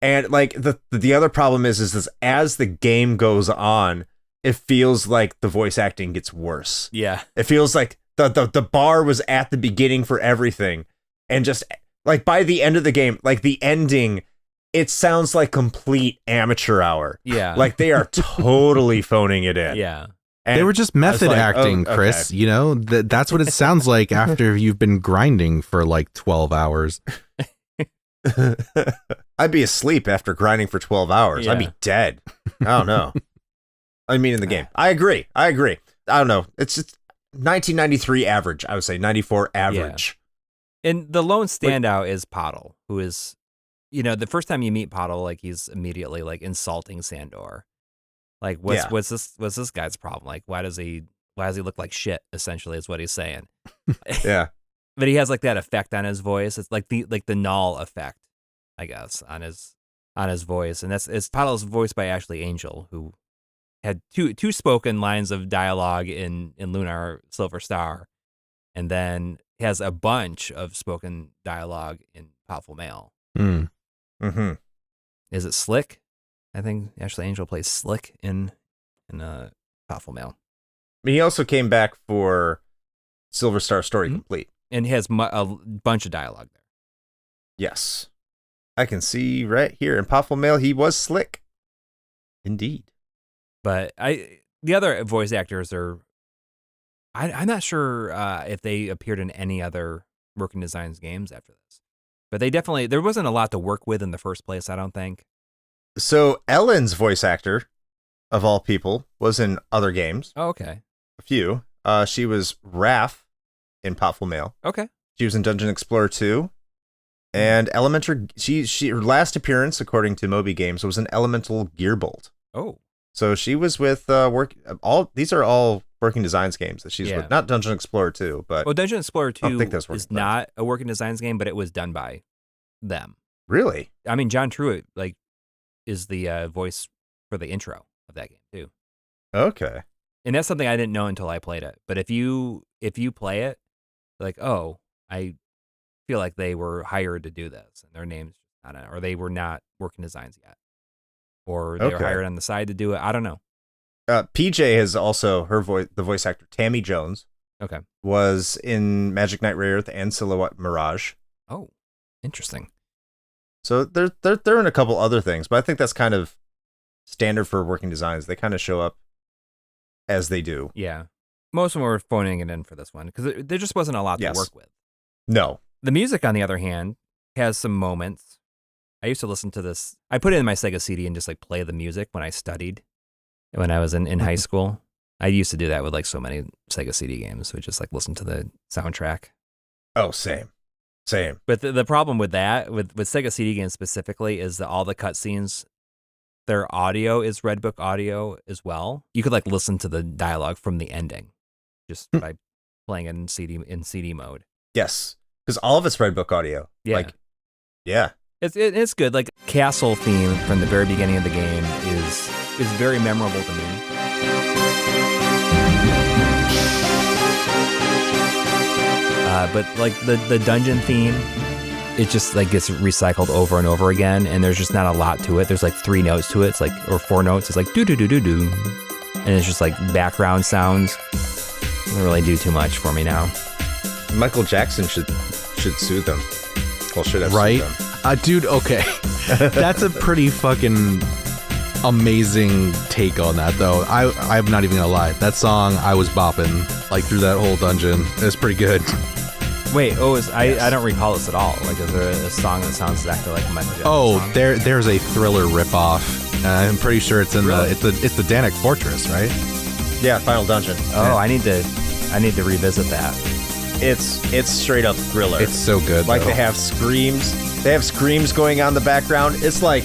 And like the other problem is as the game goes on, it feels like the voice acting gets worse. Yeah. It feels like the bar was at the beginning for everything, and just like by the end of the game, like the ending, it sounds like complete amateur hour. Yeah. Like they are totally phoning it in. Yeah. And They were just I was method like, acting, oh, Chris. okay. You know, that's what it sounds like after you've been grinding for like 12 hours. I'd be asleep after grinding for 12 hours. I'd be Yeah. dead. I don't know. I mean, in the game. I agree. I don't know. It's just 1993 average. I would say 94 average. And the lone standout is Pottle, who is, the first time you meet Pottle, like he's immediately like insulting Sandor. Like, what's this guy's problem? Like, why does he look like shit? Essentially, is what he's saying. Yeah. But he has like that effect on his voice. It's like the null effect, I guess, on his voice, and it's Pottle's voiced by Ashley Angel, who had two spoken lines of dialogue in Lunar Silver Star, and then has a bunch of spoken dialogue in Powerful Male. Mm. Mm-hmm. Is it Slick? I think Ashley Angel plays Slick in Powerful Male. I mean, he also came back for Silver Star Story Mhm. Complete. And he has a bunch of dialogue there. Yes. I can see right here in Powerful Male, he was Slick. Indeed. But the other voice actors are, I'm not sure if they appeared in any other Working Designs games after this. But there wasn't a lot to work with in the first place, I don't think. So Ellen's voice actor, of all people, was in other games. Oh, okay. A few. She was Raph in Powerful Male. Okay. She was in Dungeon Explorer 2. And Elemental, her last appearance, according to Moby Games, was in Elemental Gearbolt. Oh. So she was with these are all working designs games that she's with. Not Dungeon Explorer 2, but well, Dungeon Explorer 2 is not a working designs game, but it was done by them. Really? I mean, John Truitt is the voice for the intro of that game too. Okay. And that's something I didn't know until I played it. But if you play it, like, oh, I feel like they were hired to do this, and their names, I don't know, or they were not working designs yet, or they were hired on the side to do it. I don't know. PJ has also the voice actor Tammy Jones. Okay. Was in Magic Knight Rayearth and Silhouette Mirage. Oh, interesting. So they're in a couple other things, but I think that's kind of standard for working designs. They kind of show up as they do. Yeah. Most of them were phoning it in for this one because there just wasn't a lot to work with. No. The music, on the other hand, has some moments. I used to listen to this. I put it in my Sega CD and just like play the music when I studied. When I was in high school, I used to do that with like so many Sega CD games. We just like listen to the soundtrack. Oh, same. But the problem with that, with Sega CD games specifically, is that all the cutscenes, their audio is Red Book audio as well. You could like listen to the dialogue from the ending just by playing it in CD mode. Yes, because all of it's Red Book audio. Yeah. It's good. Like castle theme from the very beginning of the game is very memorable to me. But like the dungeon theme, it just like gets recycled over and over again, and there's just not a lot to it. There's like 3 notes to it. It's like, or 4 notes. It's like do do do do do, and it's just like background sounds. Doesn't really do too much for me now. Michael Jackson should sue them. Well, should have right? sued them. Dude, okay. That's a pretty fucking amazing take on that, though. I'm not even gonna lie. That song, I was bopping like through that whole dungeon. It was pretty good. Wait, I don't recall this at all. Like, is there a song that sounds exactly like a Michael Jackson song? There's a Thriller ripoff. I'm pretty sure it's in it's the Danik Fortress, right? Yeah, Final Dungeon. Oh, I need to revisit that. It's straight up Thriller. It's so good. Like though. They have screams going on in the background. It's like,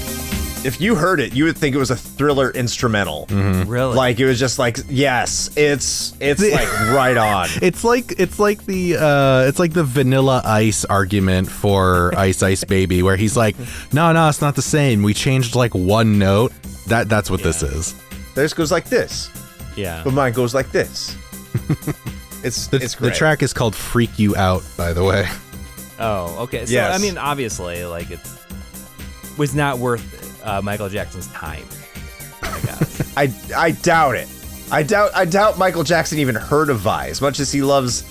if you heard it, you would think it was a Thriller instrumental. Mm-hmm. Really? Like, it was just like, yes, it's like right on. It's like the Vanilla Ice argument for Ice Ice Baby, where he's like, no, it's not the same. We changed like one note. That's what this is. Theirs goes like this. Yeah. But mine goes like this. It's great. The track is called Freak You Out, by the way. Oh, okay. So, yes. I mean, obviously, like, it was not worth Michael Jackson's time, I guess. I doubt it. I doubt Michael Jackson even heard of Vi, as much as he loves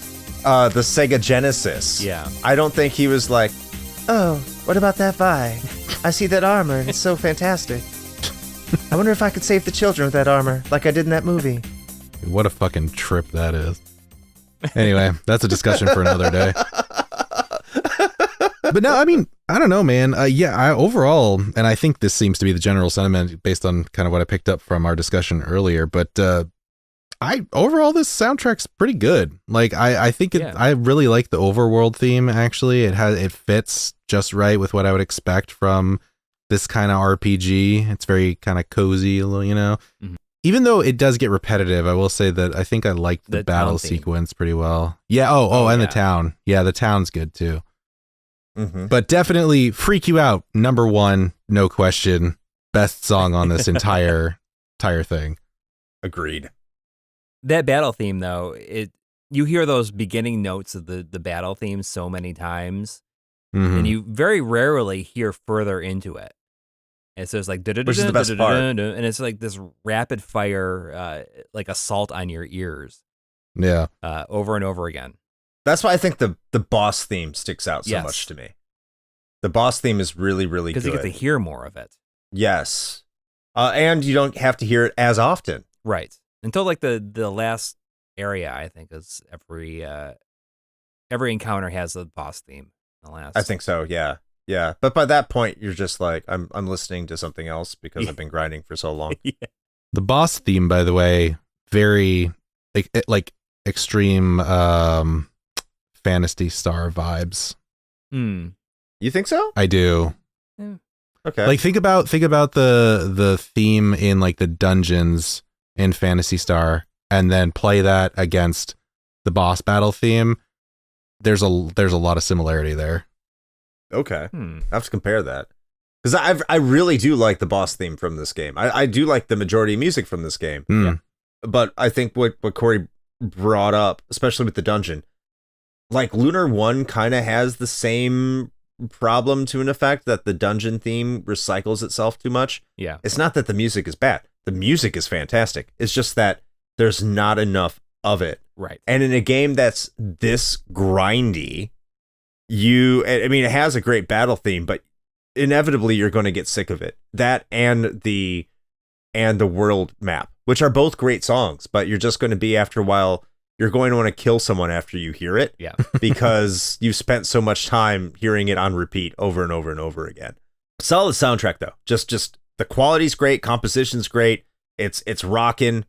the Sega Genesis. Yeah. I don't think he was like, oh, what about that Vi? I see that armor, and it's so fantastic. I wonder if I could save the children with that armor, like I did in that movie. What a fucking trip that is. Anyway, that's a discussion for another day. But no, I mean, I don't know, man. Overall, and I think this seems to be the general sentiment based on kind of what I picked up from our discussion earlier, but overall, this soundtrack's pretty good. Like, I think I really like the overworld theme, actually. It fits just right with what I would expect from this kind of RPG. It's very kind of cozy, a little, you know. Mm-hmm. Even though it does get repetitive, I will say that I think I liked the battle sequence pretty well. Yeah. And the town. Yeah, the town's good too. Mm-hmm. But definitely Freak You Out, number 1, no question. Best song on this entire thing. Agreed. That battle theme, though, you hear those beginning notes of the battle theme so many times, and you very rarely hear further into it. And so it's like, which is the best part, and it's like this rapid fire, like assault on your ears. Yeah, over and over again. That's why I think the boss theme sticks out so much to me. The boss theme is really, really good. Because you get to hear more of it. Yes. And you don't have to hear it as often. Right. Until like the last area, I think, is every encounter has a boss theme. I think so, yeah. Yeah. But by that point, you're just like, I'm listening to something else because I've been grinding for so long. Yeah. The boss theme, by the way, very like extreme Phantasy Star vibes. You think so? I do. Yeah. Okay. Like think about the theme in like the dungeons in Phantasy Star. and then play that against the boss battle theme, there's a lot of similarity there. Okay. I have to compare that. Because I really do like the boss theme from this game. I do like the majority of music from this game. Yeah. But I think what Corey brought up, especially with the dungeon, like Lunar 1 kind of has the same problem to an effect, that the dungeon theme recycles itself too much. Yeah. It's not that the music is bad. The music is fantastic. It's just that there's not enough of it. Right. And in a game that's this grindy, it has a great battle theme, but inevitably you're going to get sick of it. That and the world map, which are both great songs, but you're just going to be, after a while, you're going to want to kill someone after you hear it. Yeah. Because you've spent so much time hearing it on repeat over and over and over again. Solid soundtrack though. Just the quality's great, composition's great. It's rocking,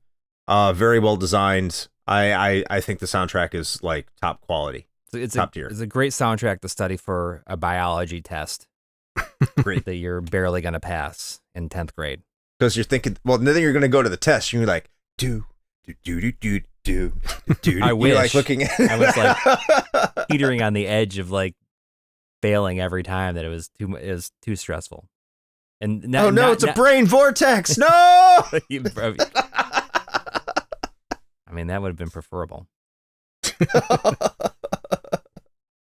very well designed. I think the soundtrack is like top quality. It's top tier. It's a great soundtrack to study for a biology test. Great. That you're barely going to pass in 10th grade. Because you're thinking, well, then you're going to go to the test. You're like, do. I wish. You're like looking at I was like teetering on the edge of like failing every time, that it was too stressful. And it's a brain vortex. No. I mean, that would have been preferable.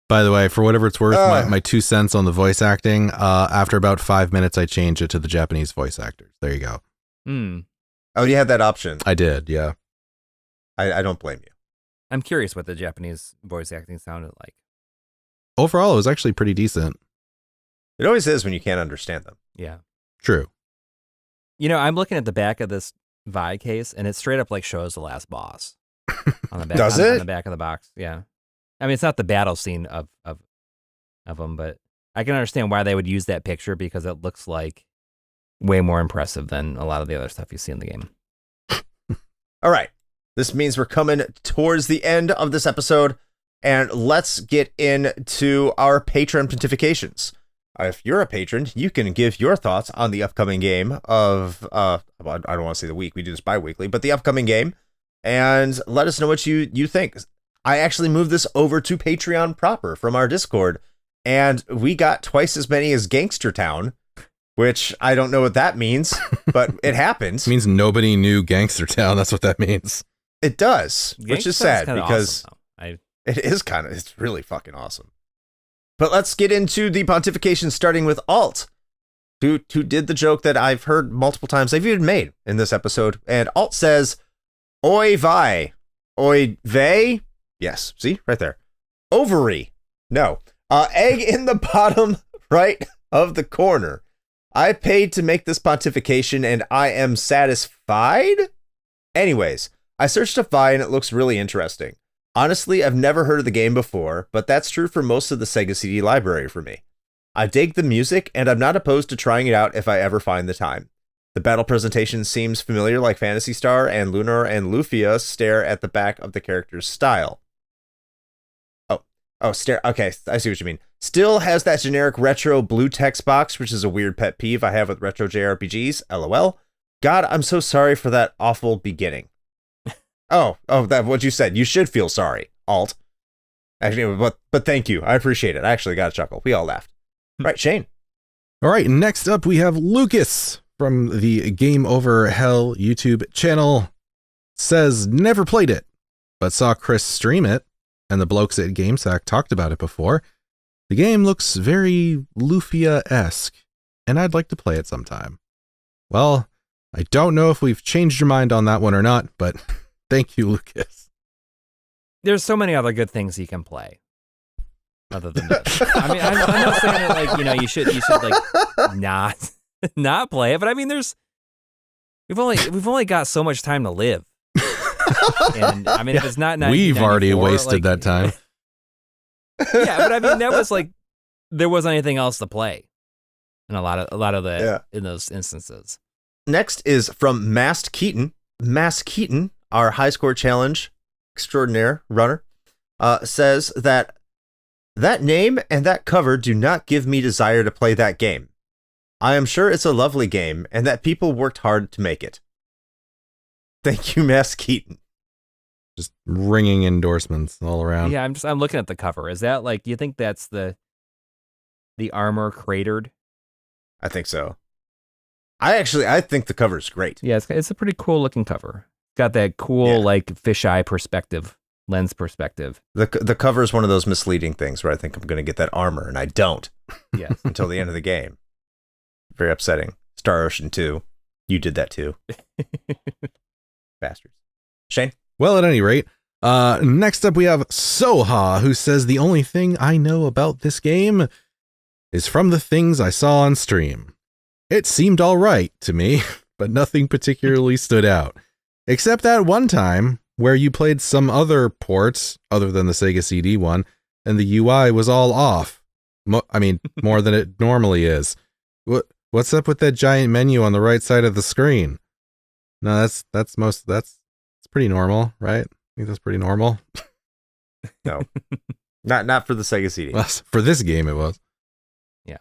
By the way, for whatever it's worth, my 2 cents on the voice acting, after about 5 minutes, I changed it to the Japanese voice actors. There you go. Oh, you had that option. I did, yeah. I don't blame you. I'm curious what the Japanese voice acting sounded like. Overall, it was actually pretty decent. It always is when you can't understand them. Yeah. True. I'm looking at the back of this Vi case, and it straight up like shows the last boss on the back. Does on it? the back of the box? Yeah. I mean, it's not the battle scene of them, but I can understand why they would use that picture, because it looks like way more impressive than a lot of the other stuff you see in the game. All right. This means we're coming towards the end of this episode, and let's get into our patron pontifications. If you're a patron, you can give your thoughts on the upcoming game of, I don't want to say the week, we do this bi-weekly, but the upcoming game, and let us know what you think. I actually moved this over to Patreon proper from our Discord, and we got twice as many as Gangster Town, which I don't know what that means, but it happened. It means nobody knew Gangster Town. That's what that means. It does, which is sad, because awesome, it's really fucking awesome. But let's get into the pontification, starting with Alt, who did the joke that I've heard multiple times. They've even made in this episode. And Alt says, "Oi vi, oi vey." Yes, see right there. Ovary. No. Egg in the bottom right of the corner. I paid to make this pontification, and I am satisfied. Anyways, I searched up Vi, and it looks really interesting. Honestly, I've never heard of the game before, but that's true for most of the Sega CD library for me. I dig the music, and I'm not opposed to trying it out if I ever find the time. The battle presentation seems familiar, like Phantasy Star, and Lunar and Lufia stare at the back of the character's style. Stare. Okay, I see what you mean. Still has that generic retro blue text box, which is a weird pet peeve I have with retro JRPGs. LOL. God, I'm so sorry for that awful beginning. That what you said. You should feel sorry, Alt. Actually, but thank you. I appreciate it. I actually got a chuckle. We all laughed. Right, Shane. All right, next up we have Lucas from the Game Over Hell YouTube channel. Says never played it, but saw Chris stream it, and the blokes at GameSack talked about it before. The game looks very Lufia-esque, and I'd like to play it sometime. Well, I don't know if we've changed your mind on that one or not, but thank you, Lucas. There's so many other good things you can play other than this. I mean, I'm not saying that like, you should like not play it, but I mean, we've only got so much time to live. And I mean, if it's not 1994, we've already wasted that time. Yeah, but I mean, that was like there wasn't anything else to play in a lot of the in those instances. Next is from Masked Keaton. Masked Keaton, our high score challenge extraordinaire runner, says that name and that cover do not give me desire to play that game. I am sure it's a lovely game and that people worked hard to make it. Thank you, Masked Keaton. Just ringing endorsements all around. Yeah, I'm looking at the cover. Is that like, do you think that's the armor cratered? I think so. I think the cover is great. Yeah, it's a pretty cool looking cover. It's got that cool like fisheye lens perspective. The cover is one of those misleading things where I think I'm going to get that armor, and I don't. Yes. Until the end of the game. Very upsetting. Star Ocean 2. You did that too. Bastards. Shane? Well, at any rate, next up we have Soha, who says the only thing I know about this game is from the things I saw on stream. It seemed all right to me, but nothing particularly stood out. Except that one time where you played some other ports other than the Sega CD one, and the UI was all off. More than it normally is. What's up with that giant menu on the right side of the screen? No, that's pretty normal, right? I think that's pretty normal. No. Not for the Sega CD. Well, for this game it was. Yeah.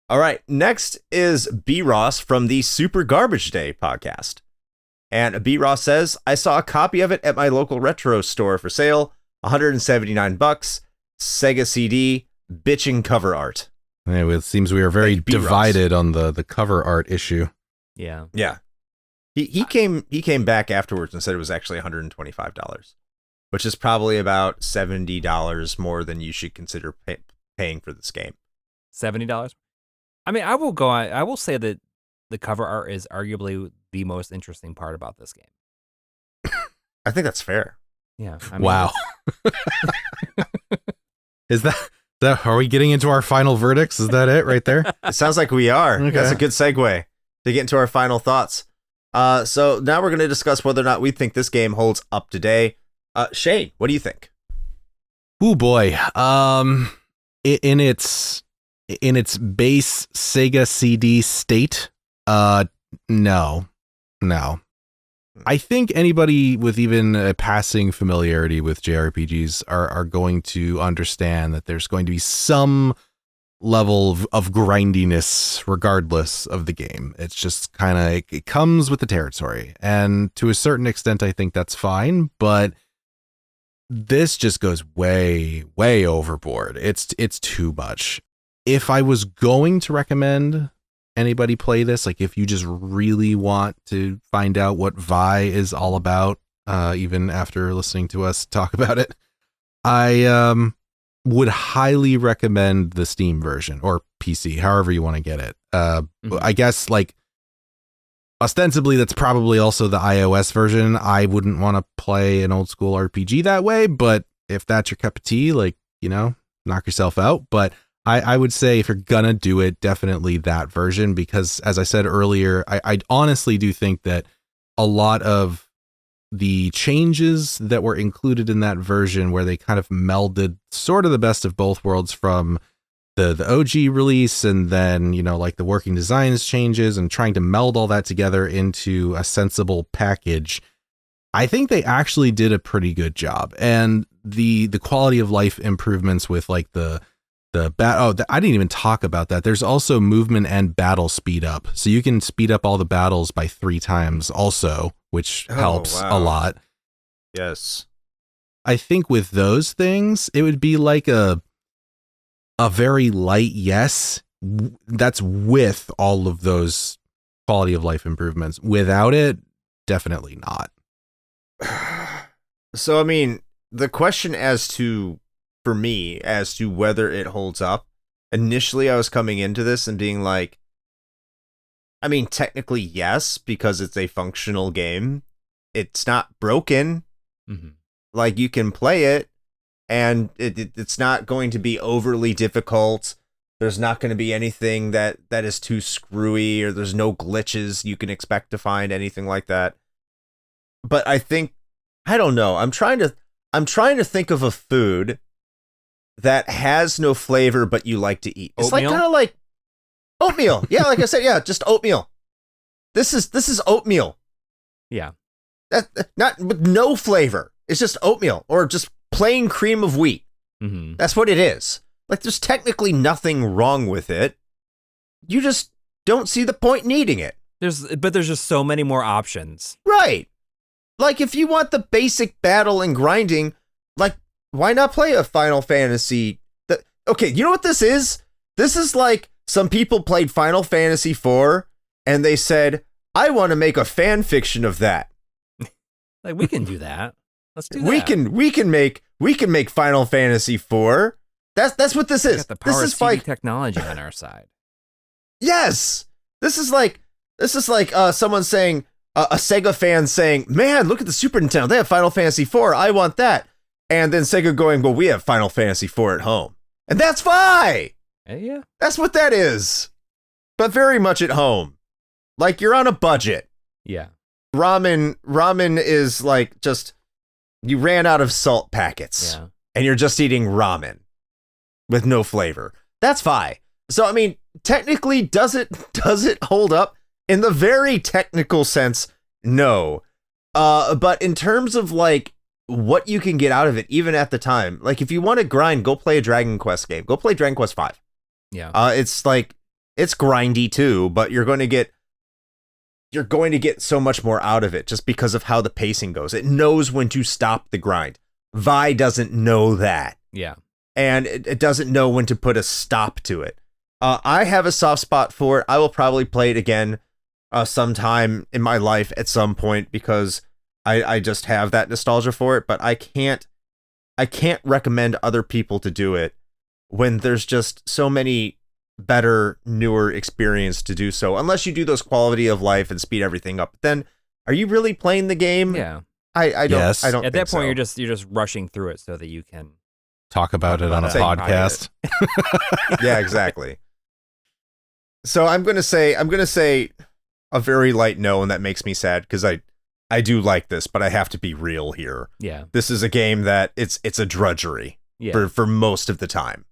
All right. Next is B. Ross from the Super Garbage Day podcast. And B. Ross says, I saw a copy of it at my local retro store for sale. $179. Sega CD, bitching cover art. Anyway, it seems we are very divided on the cover art issue. Yeah. Yeah. He came back afterwards and said it was actually $125, which is probably about $70 more than you should consider paying for this game. $70. I mean, I will say that the cover art is arguably the most interesting part about this game. I think that's fair. Yeah. Wow. Is that, are we getting into our final verdicts? Is that it right there? It sounds like we are. Okay. That's a good segue to get into our final thoughts. So now we're going to discuss whether or not we think this game holds up today. Shane, what do you think? Oh boy. In its base Sega CD state, no. I think anybody with even a passing familiarity with JRPGs are going to understand that there's going to be some level of grindiness regardless of the game. It's just kind of, it comes with the territory. And to a certain extent, I think that's fine, but this just goes way, way overboard. It's too much. If I was going to recommend anybody play this, like if you just really want to find out what Vi is all about, even after listening to us talk about it, I would highly recommend the Steam version or PC, however you want to get it. I guess like ostensibly that's probably also the iOS version. I wouldn't want to play an old school RPG that way, but if that's your cup of tea, like, you know, knock yourself out. But I would say if you're gonna do it, definitely that version, because as I said earlier, I honestly do think that a lot of the changes that were included in that version, where they kind of melded sort of the best of both worlds from the OG release, and then, you know, like the working designs changes and trying to meld all that together into a sensible package, I think they actually did a pretty good job. And the quality of life improvements with like I didn't even talk about that. There's also movement and battle speed up. So you can speed up all the battles by 3 times also, which helps a lot. Yes. I think with those things, it would be like a very light yes. That's with all of those quality of life improvements. Without it, definitely not. So, I mean, the question for me, as to whether it holds up, initially I was coming into this and being like, I mean, technically yes, because it's a functional game. It's not broken. Mm-hmm. Like, you can play it, and it's not going to be overly difficult. There's not going to be anything that is too screwy, or there's no glitches you can expect to find, anything like that. But I don't know. I'm trying to think of a food that has no flavor but you like to eat. It's Oatmeal? like kind of like oatmeal. Yeah, like I said, yeah, just oatmeal. This is oatmeal. Yeah. Not with no flavor. It's just oatmeal, or just plain cream of wheat. Mm-hmm. That's what it is. Like, there's technically nothing wrong with it. You just don't see the point in eating it. But there's just so many more options. Right. Like, if you want the basic battle and grinding, like, why not play a Final Fantasy? Okay, you know what this is? This is like some people played Final Fantasy IV and they said, I want to make a fan fiction of that. Like, we can do that. Let's do that. We can make Final Fantasy IV. That's what this is. Got the power This of is CD like technology on our side. yes. This is like someone saying a Sega fan saying, "Man, look at the Super Nintendo. They have Final Fantasy IV. I want that." And then Sega going, "Well, we have Final Fantasy IV at home." And that's fine. Yeah. That's what that is. But very much at home. Like you're on a budget. Yeah. Ramen is like just you ran out of salt packets. Yeah. And you're just eating ramen with no flavor. That's fine. So I mean, technically does it hold up? In the very technical sense, no. But in terms of like what you can get out of it, even at the time, like if you want to grind, go play a Dragon Quest game. Go play Dragon Quest V. Yeah. It's grindy too, but you're going to get so much more out of it just because of how the pacing goes. It knows when to stop the grind. Vi doesn't know that. Yeah. And it doesn't know when to put a stop to it. I have a soft spot for it. I will probably play it again sometime in my life at some point because I just have that nostalgia for it, but I can't recommend other people to do it when there's just so many better, newer experience to do so. Unless you do those quality of life and speed everything up. Then are you really playing the game? Yeah. I don't Yes. I don't At think that point, so. you're just rushing through it so that you can Talk about it on a Say hi to podcast. Yeah, exactly. So I'm gonna say a very light no, and that makes me sad because I do like this, but I have to be real here. Yeah. This is a game that it's a drudgery Yeah. for most of the time.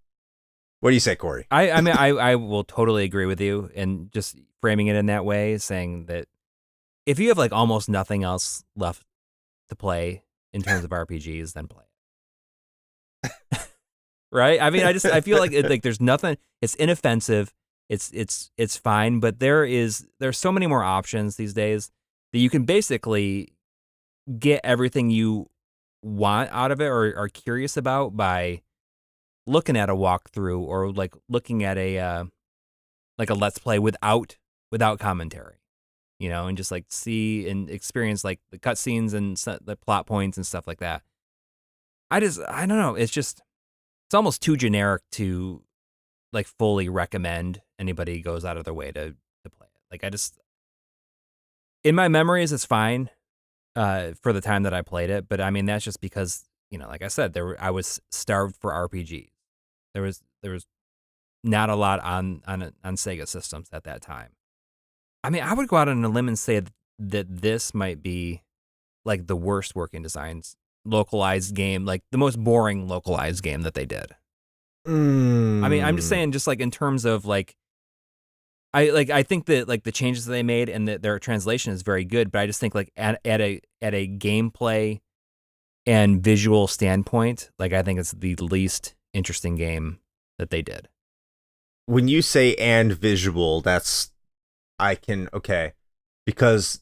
What do you say, Corey? I mean, I will totally agree with you, and just framing it in that way, saying that if you have like almost nothing else left to play in terms of RPGs, then play it. Right? I mean, I feel like there's nothing. It's inoffensive. It's fine, but there's so many more options these days that you can basically get everything you want out of it or are curious about by looking at a walkthrough or like looking at a let's play without commentary, and just like see and experience like the cutscenes and the plot points and stuff like that. I don't know. It's almost too generic to like fully recommend anybody goes out of their way to play it. Like in my memories, it's fine for the time that I played it, but I mean that's just because like I said, I was starved for RPGs. There was not a lot on Sega systems at that time. I mean, I would go out on a limb and say that this might be like the worst working designs localized game, like the most boring localized game that they did. I mean, I'm just saying, just like in terms of like, I think that like the changes that they made and that their translation is very good, but I just think like at a gameplay and visual standpoint, like I think it's the least interesting game that they did. When you say and visual, because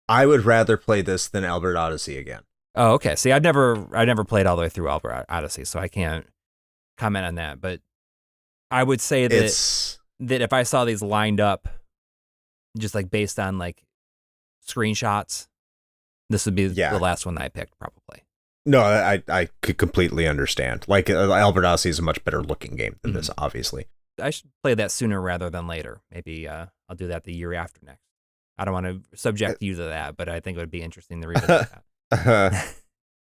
I would rather play this than Albert Odyssey again. Oh, okay. See, I've never played all the way through Albert Odyssey, so I can't comment on that. But I would say that if I saw these lined up, just like based on like screenshots, this would be the last one that I picked, probably. No, I could completely understand. Like Albert Odyssey is a much better looking game than this, obviously. I should play that sooner rather than later. Maybe I'll do that the year after next. I don't want to subject you to that, but I think it would be interesting to revisit that.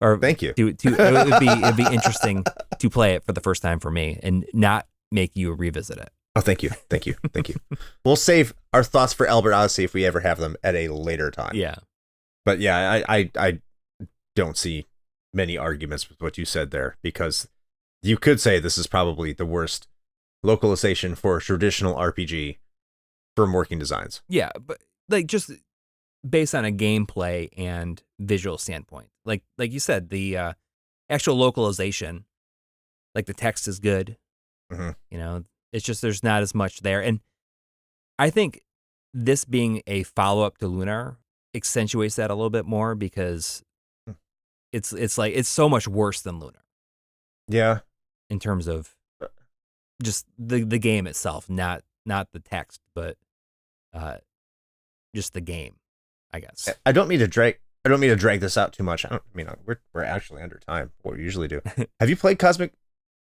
Or thank you. It'd be interesting to play it for the first time for me and not make you revisit it. Oh, thank you. We'll save our thoughts for Albert Odyssey if we ever have them at a later time. Yeah. But yeah, I don't see many arguments with what you said there, because you could say this is probably the worst localization for a traditional RPG from working designs. Yeah, but like just based on a gameplay and visual standpoint. Like you said, the actual localization, like the text is good. Mm-hmm. It's just there's not as much there. And I think this being a follow-up to Lunar accentuates that a little bit more because it's like it's so much worse than Lunar Yeah. in terms of just the game itself, not the text, but just the game, I guess. I don't mean to drag this out too much. We're actually under time. What we usually do. Have you played Cosmic?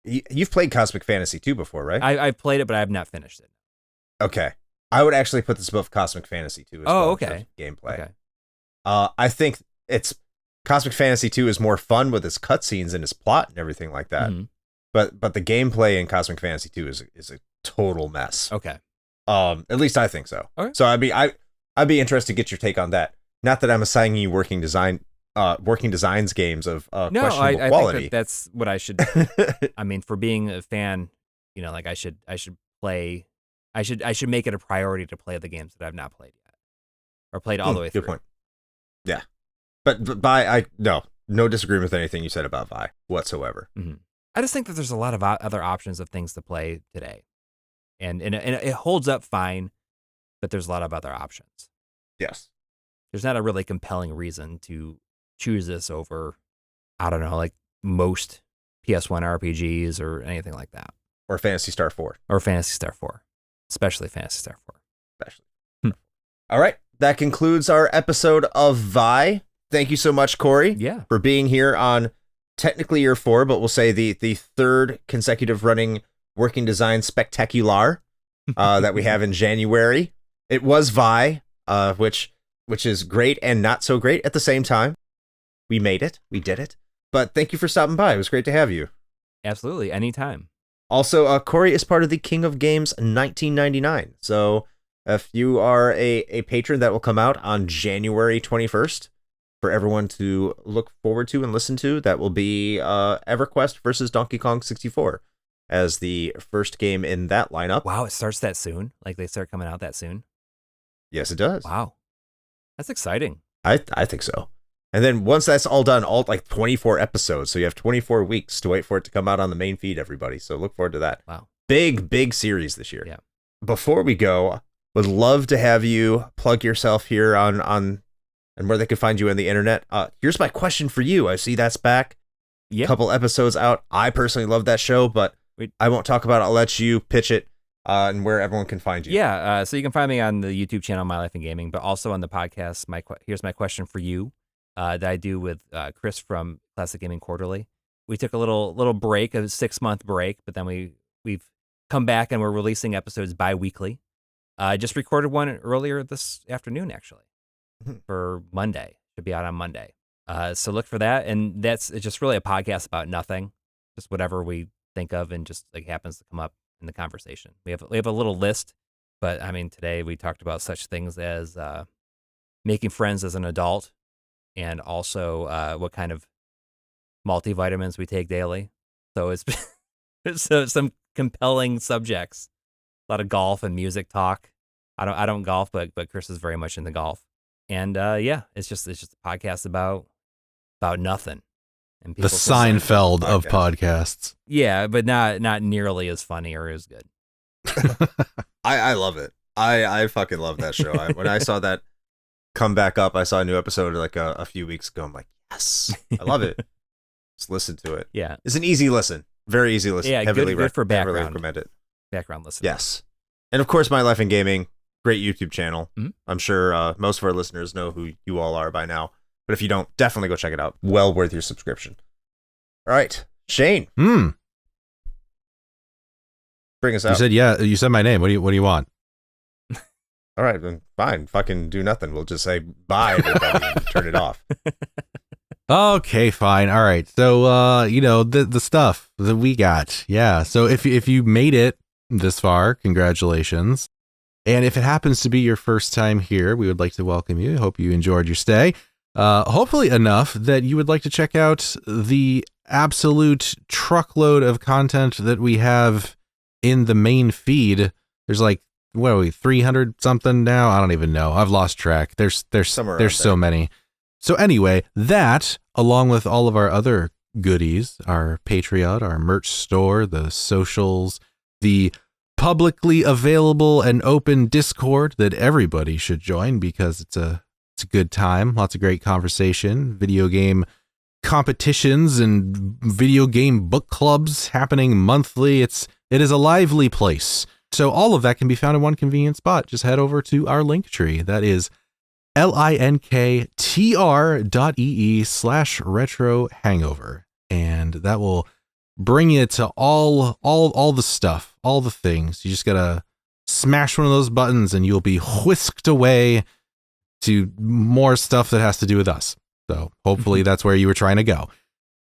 You've played Cosmic Fantasy 2 before, right? I've played it, but I have not finished it. Okay. I would actually put this above Cosmic Fantasy 2 as well. Okay. In terms of gameplay. Okay. I think it's Cosmic Fantasy 2 is more fun with its cutscenes and its plot and everything like that. Mhm. But the gameplay in Cosmic Fantasy 2 is a total mess. Okay. At least I think so. Okay. So I'd be interested to get your take on that. Not that I'm assigning you working designs games of questionable I quality. think that's what I should. I mean, for being a fan, like I should play. I should make it a priority to play the games that I've not played yet, or played all the way through. Good point. Yeah, but no disagreement with anything you said about Vi whatsoever. Mm-hmm. I just think that there's a lot of other options of things to play today, and it holds up fine, but there's a lot of other options. Yes. There's not a really compelling reason to choose this over, I don't know, like most PS1 RPGs or anything like that. Or Phantasy Star 4. Or Phantasy Star 4. Especially Phantasy Star 4. Especially. All right. That concludes our episode of Vi. Thank you so much, Coury, Yeah. for being here on technically year 4, but we'll say the third consecutive running Working Design Spectacular that we have in January. It was Vi, which is great and not so great at the same time. We made it. We did it. But thank you for stopping by. It was great to have you. Absolutely. Anytime. Also, Coury is part of the King of Games 1999. So if you are a patron, that will come out on January 21st for everyone to look forward to and listen to. That will be EverQuest versus Donkey Kong 64 as the first game in that lineup. Wow, it starts that soon? Like they start coming out that soon? Yes, it does. Wow. That's exciting. I think so. And then once that's all done, all like 24 episodes. So you have 24 weeks to wait for it to come out on the main feed, everybody. So look forward to that. Wow. Big series this year. Yeah. Before we go, would love to have you plug yourself here on and where they can find you on the internet. Here's my question for you. I see that's back. Yeah. A couple episodes out. I personally love that show, but I won't talk about it. I'll let you pitch it and where everyone can find you. Yeah. So you can find me on the YouTube channel, My Life in Gaming, but also on the podcast. Here's my question for you. That I do with Chris from Classic Gaming Quarterly. We took a little break, a 6-month break, but then we've come back and we're releasing episodes bi-weekly. I just recorded one earlier this afternoon, actually, for Monday. Should be out on Monday. So look for that, and it's just really a podcast about nothing, just whatever we think of and just like happens to come up in the conversation. We have a little list, but I mean today we talked about such things as making friends as an adult. And also what kind of multivitamins we take daily. So it's some compelling subjects. A lot of golf and music talk. I don't golf, but Chris is very much into golf. And it's just a podcast about nothing. And the Seinfeld of podcasts. Yeah, but not nearly as funny or as good. I love it. I fucking love that show. When I saw that come back up, I saw a new episode like a few weeks ago. I'm like, yes, I love it. Just listen to it. Yeah, it's an easy listen, very easy listen. Yeah, good for background. Heavily recommend it. Background listen. Yes, and of course, My Life in Gaming, great YouTube channel. Mm-hmm. I'm sure most of our listeners know who you all are by now, but if you don't, definitely go check it out. Well worth your subscription. All right, Shane. Bring us out. You said you said my name. What do you want? All right, then fine. Fucking do nothing. We'll just say bye, everybody, and turn it off. Okay, fine. All right. So, the stuff that we got. Yeah. So if you made it this far, congratulations. And if it happens to be your first time here, we would like to welcome you. Hope you enjoyed your stay. Hopefully enough that you would like to check out the absolute truckload of content that we have in the main feed. There's like, what are we, 300 something now? I don't even know. I've lost track. There's so many. So anyway, that, along with all of our other goodies, our Patreon, our merch store, the socials, the publicly available and open Discord that everybody should join because it's It's a good time, lots of great conversation, video game competitions and video game book clubs happening monthly. It is a lively place. So all of that can be found in one convenient spot. Just head over to our link tree. That is linktr.ee/retro hangover. And that will bring you to all the stuff, all the things. You just gotta smash one of those buttons and you'll be whisked away to more stuff that has to do with us. So hopefully that's where you were trying to go.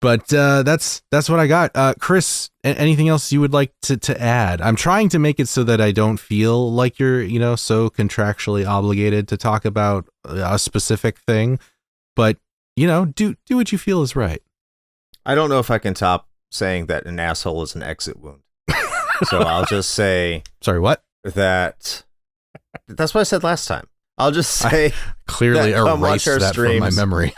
But that's what I got. Chris, anything else you would like to add? I'm trying to make it so that I don't feel like you're, so contractually obligated to talk about a specific thing. But, do what you feel is right. I don't know if I can top saying that an asshole is an exit wound. So I'll just say... Sorry, what? That's what I said last time. I'll just say... I clearly erased that from my memory.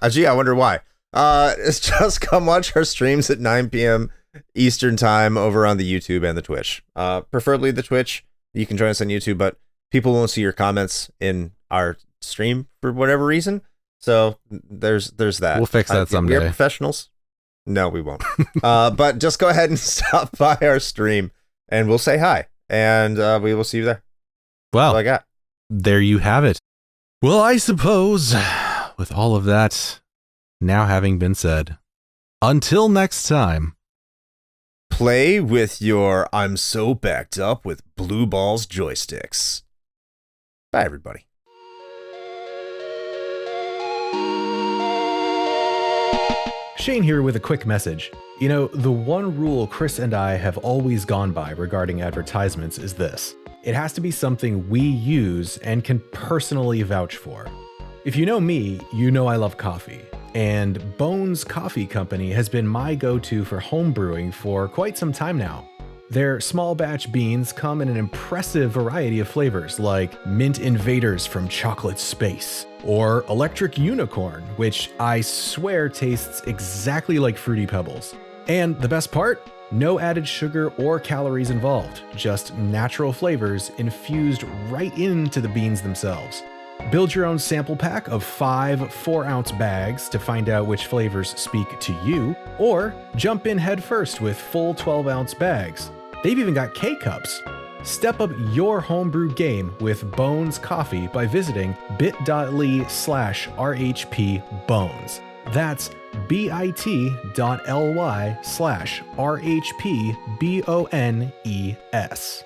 Gee, I wonder why. It's just come watch our streams at 9 p.m. Eastern time over on the YouTube and the Twitch. Preferably the Twitch. You can join us on YouTube, but people won't see your comments in our stream for whatever reason. So there's that. We'll fix that someday. We're professionals. No, we won't. But just go ahead and stop by our stream and we'll say hi. And we will see you there. Well, that's all I got. There you have it. Well, I suppose... with all of that now having been said, until next time, play with your I'm so backed up with blue balls joysticks. Bye, everybody. Shane here with a quick message. The one rule Chris and I have always gone by regarding advertisements is this. It has to be something we use and can personally vouch for. If you know me, you know I love coffee, and Bones Coffee Company has been my go-to for home brewing for quite some time now. Their small batch beans come in an impressive variety of flavors like Mint Invaders from Chocolate Space, or Electric Unicorn, which I swear tastes exactly like Fruity Pebbles. And the best part? No added sugar or calories involved, just natural flavors infused right into the beans themselves. Build your own sample pack of 5 4-ounce bags to find out which flavors speak to you, or jump in head first with full 12-ounce bags. They've even got K-Cups. Step up your homebrew game with Bones Coffee by visiting bit.ly/RHPBones. That's bit.ly/RHPBONES.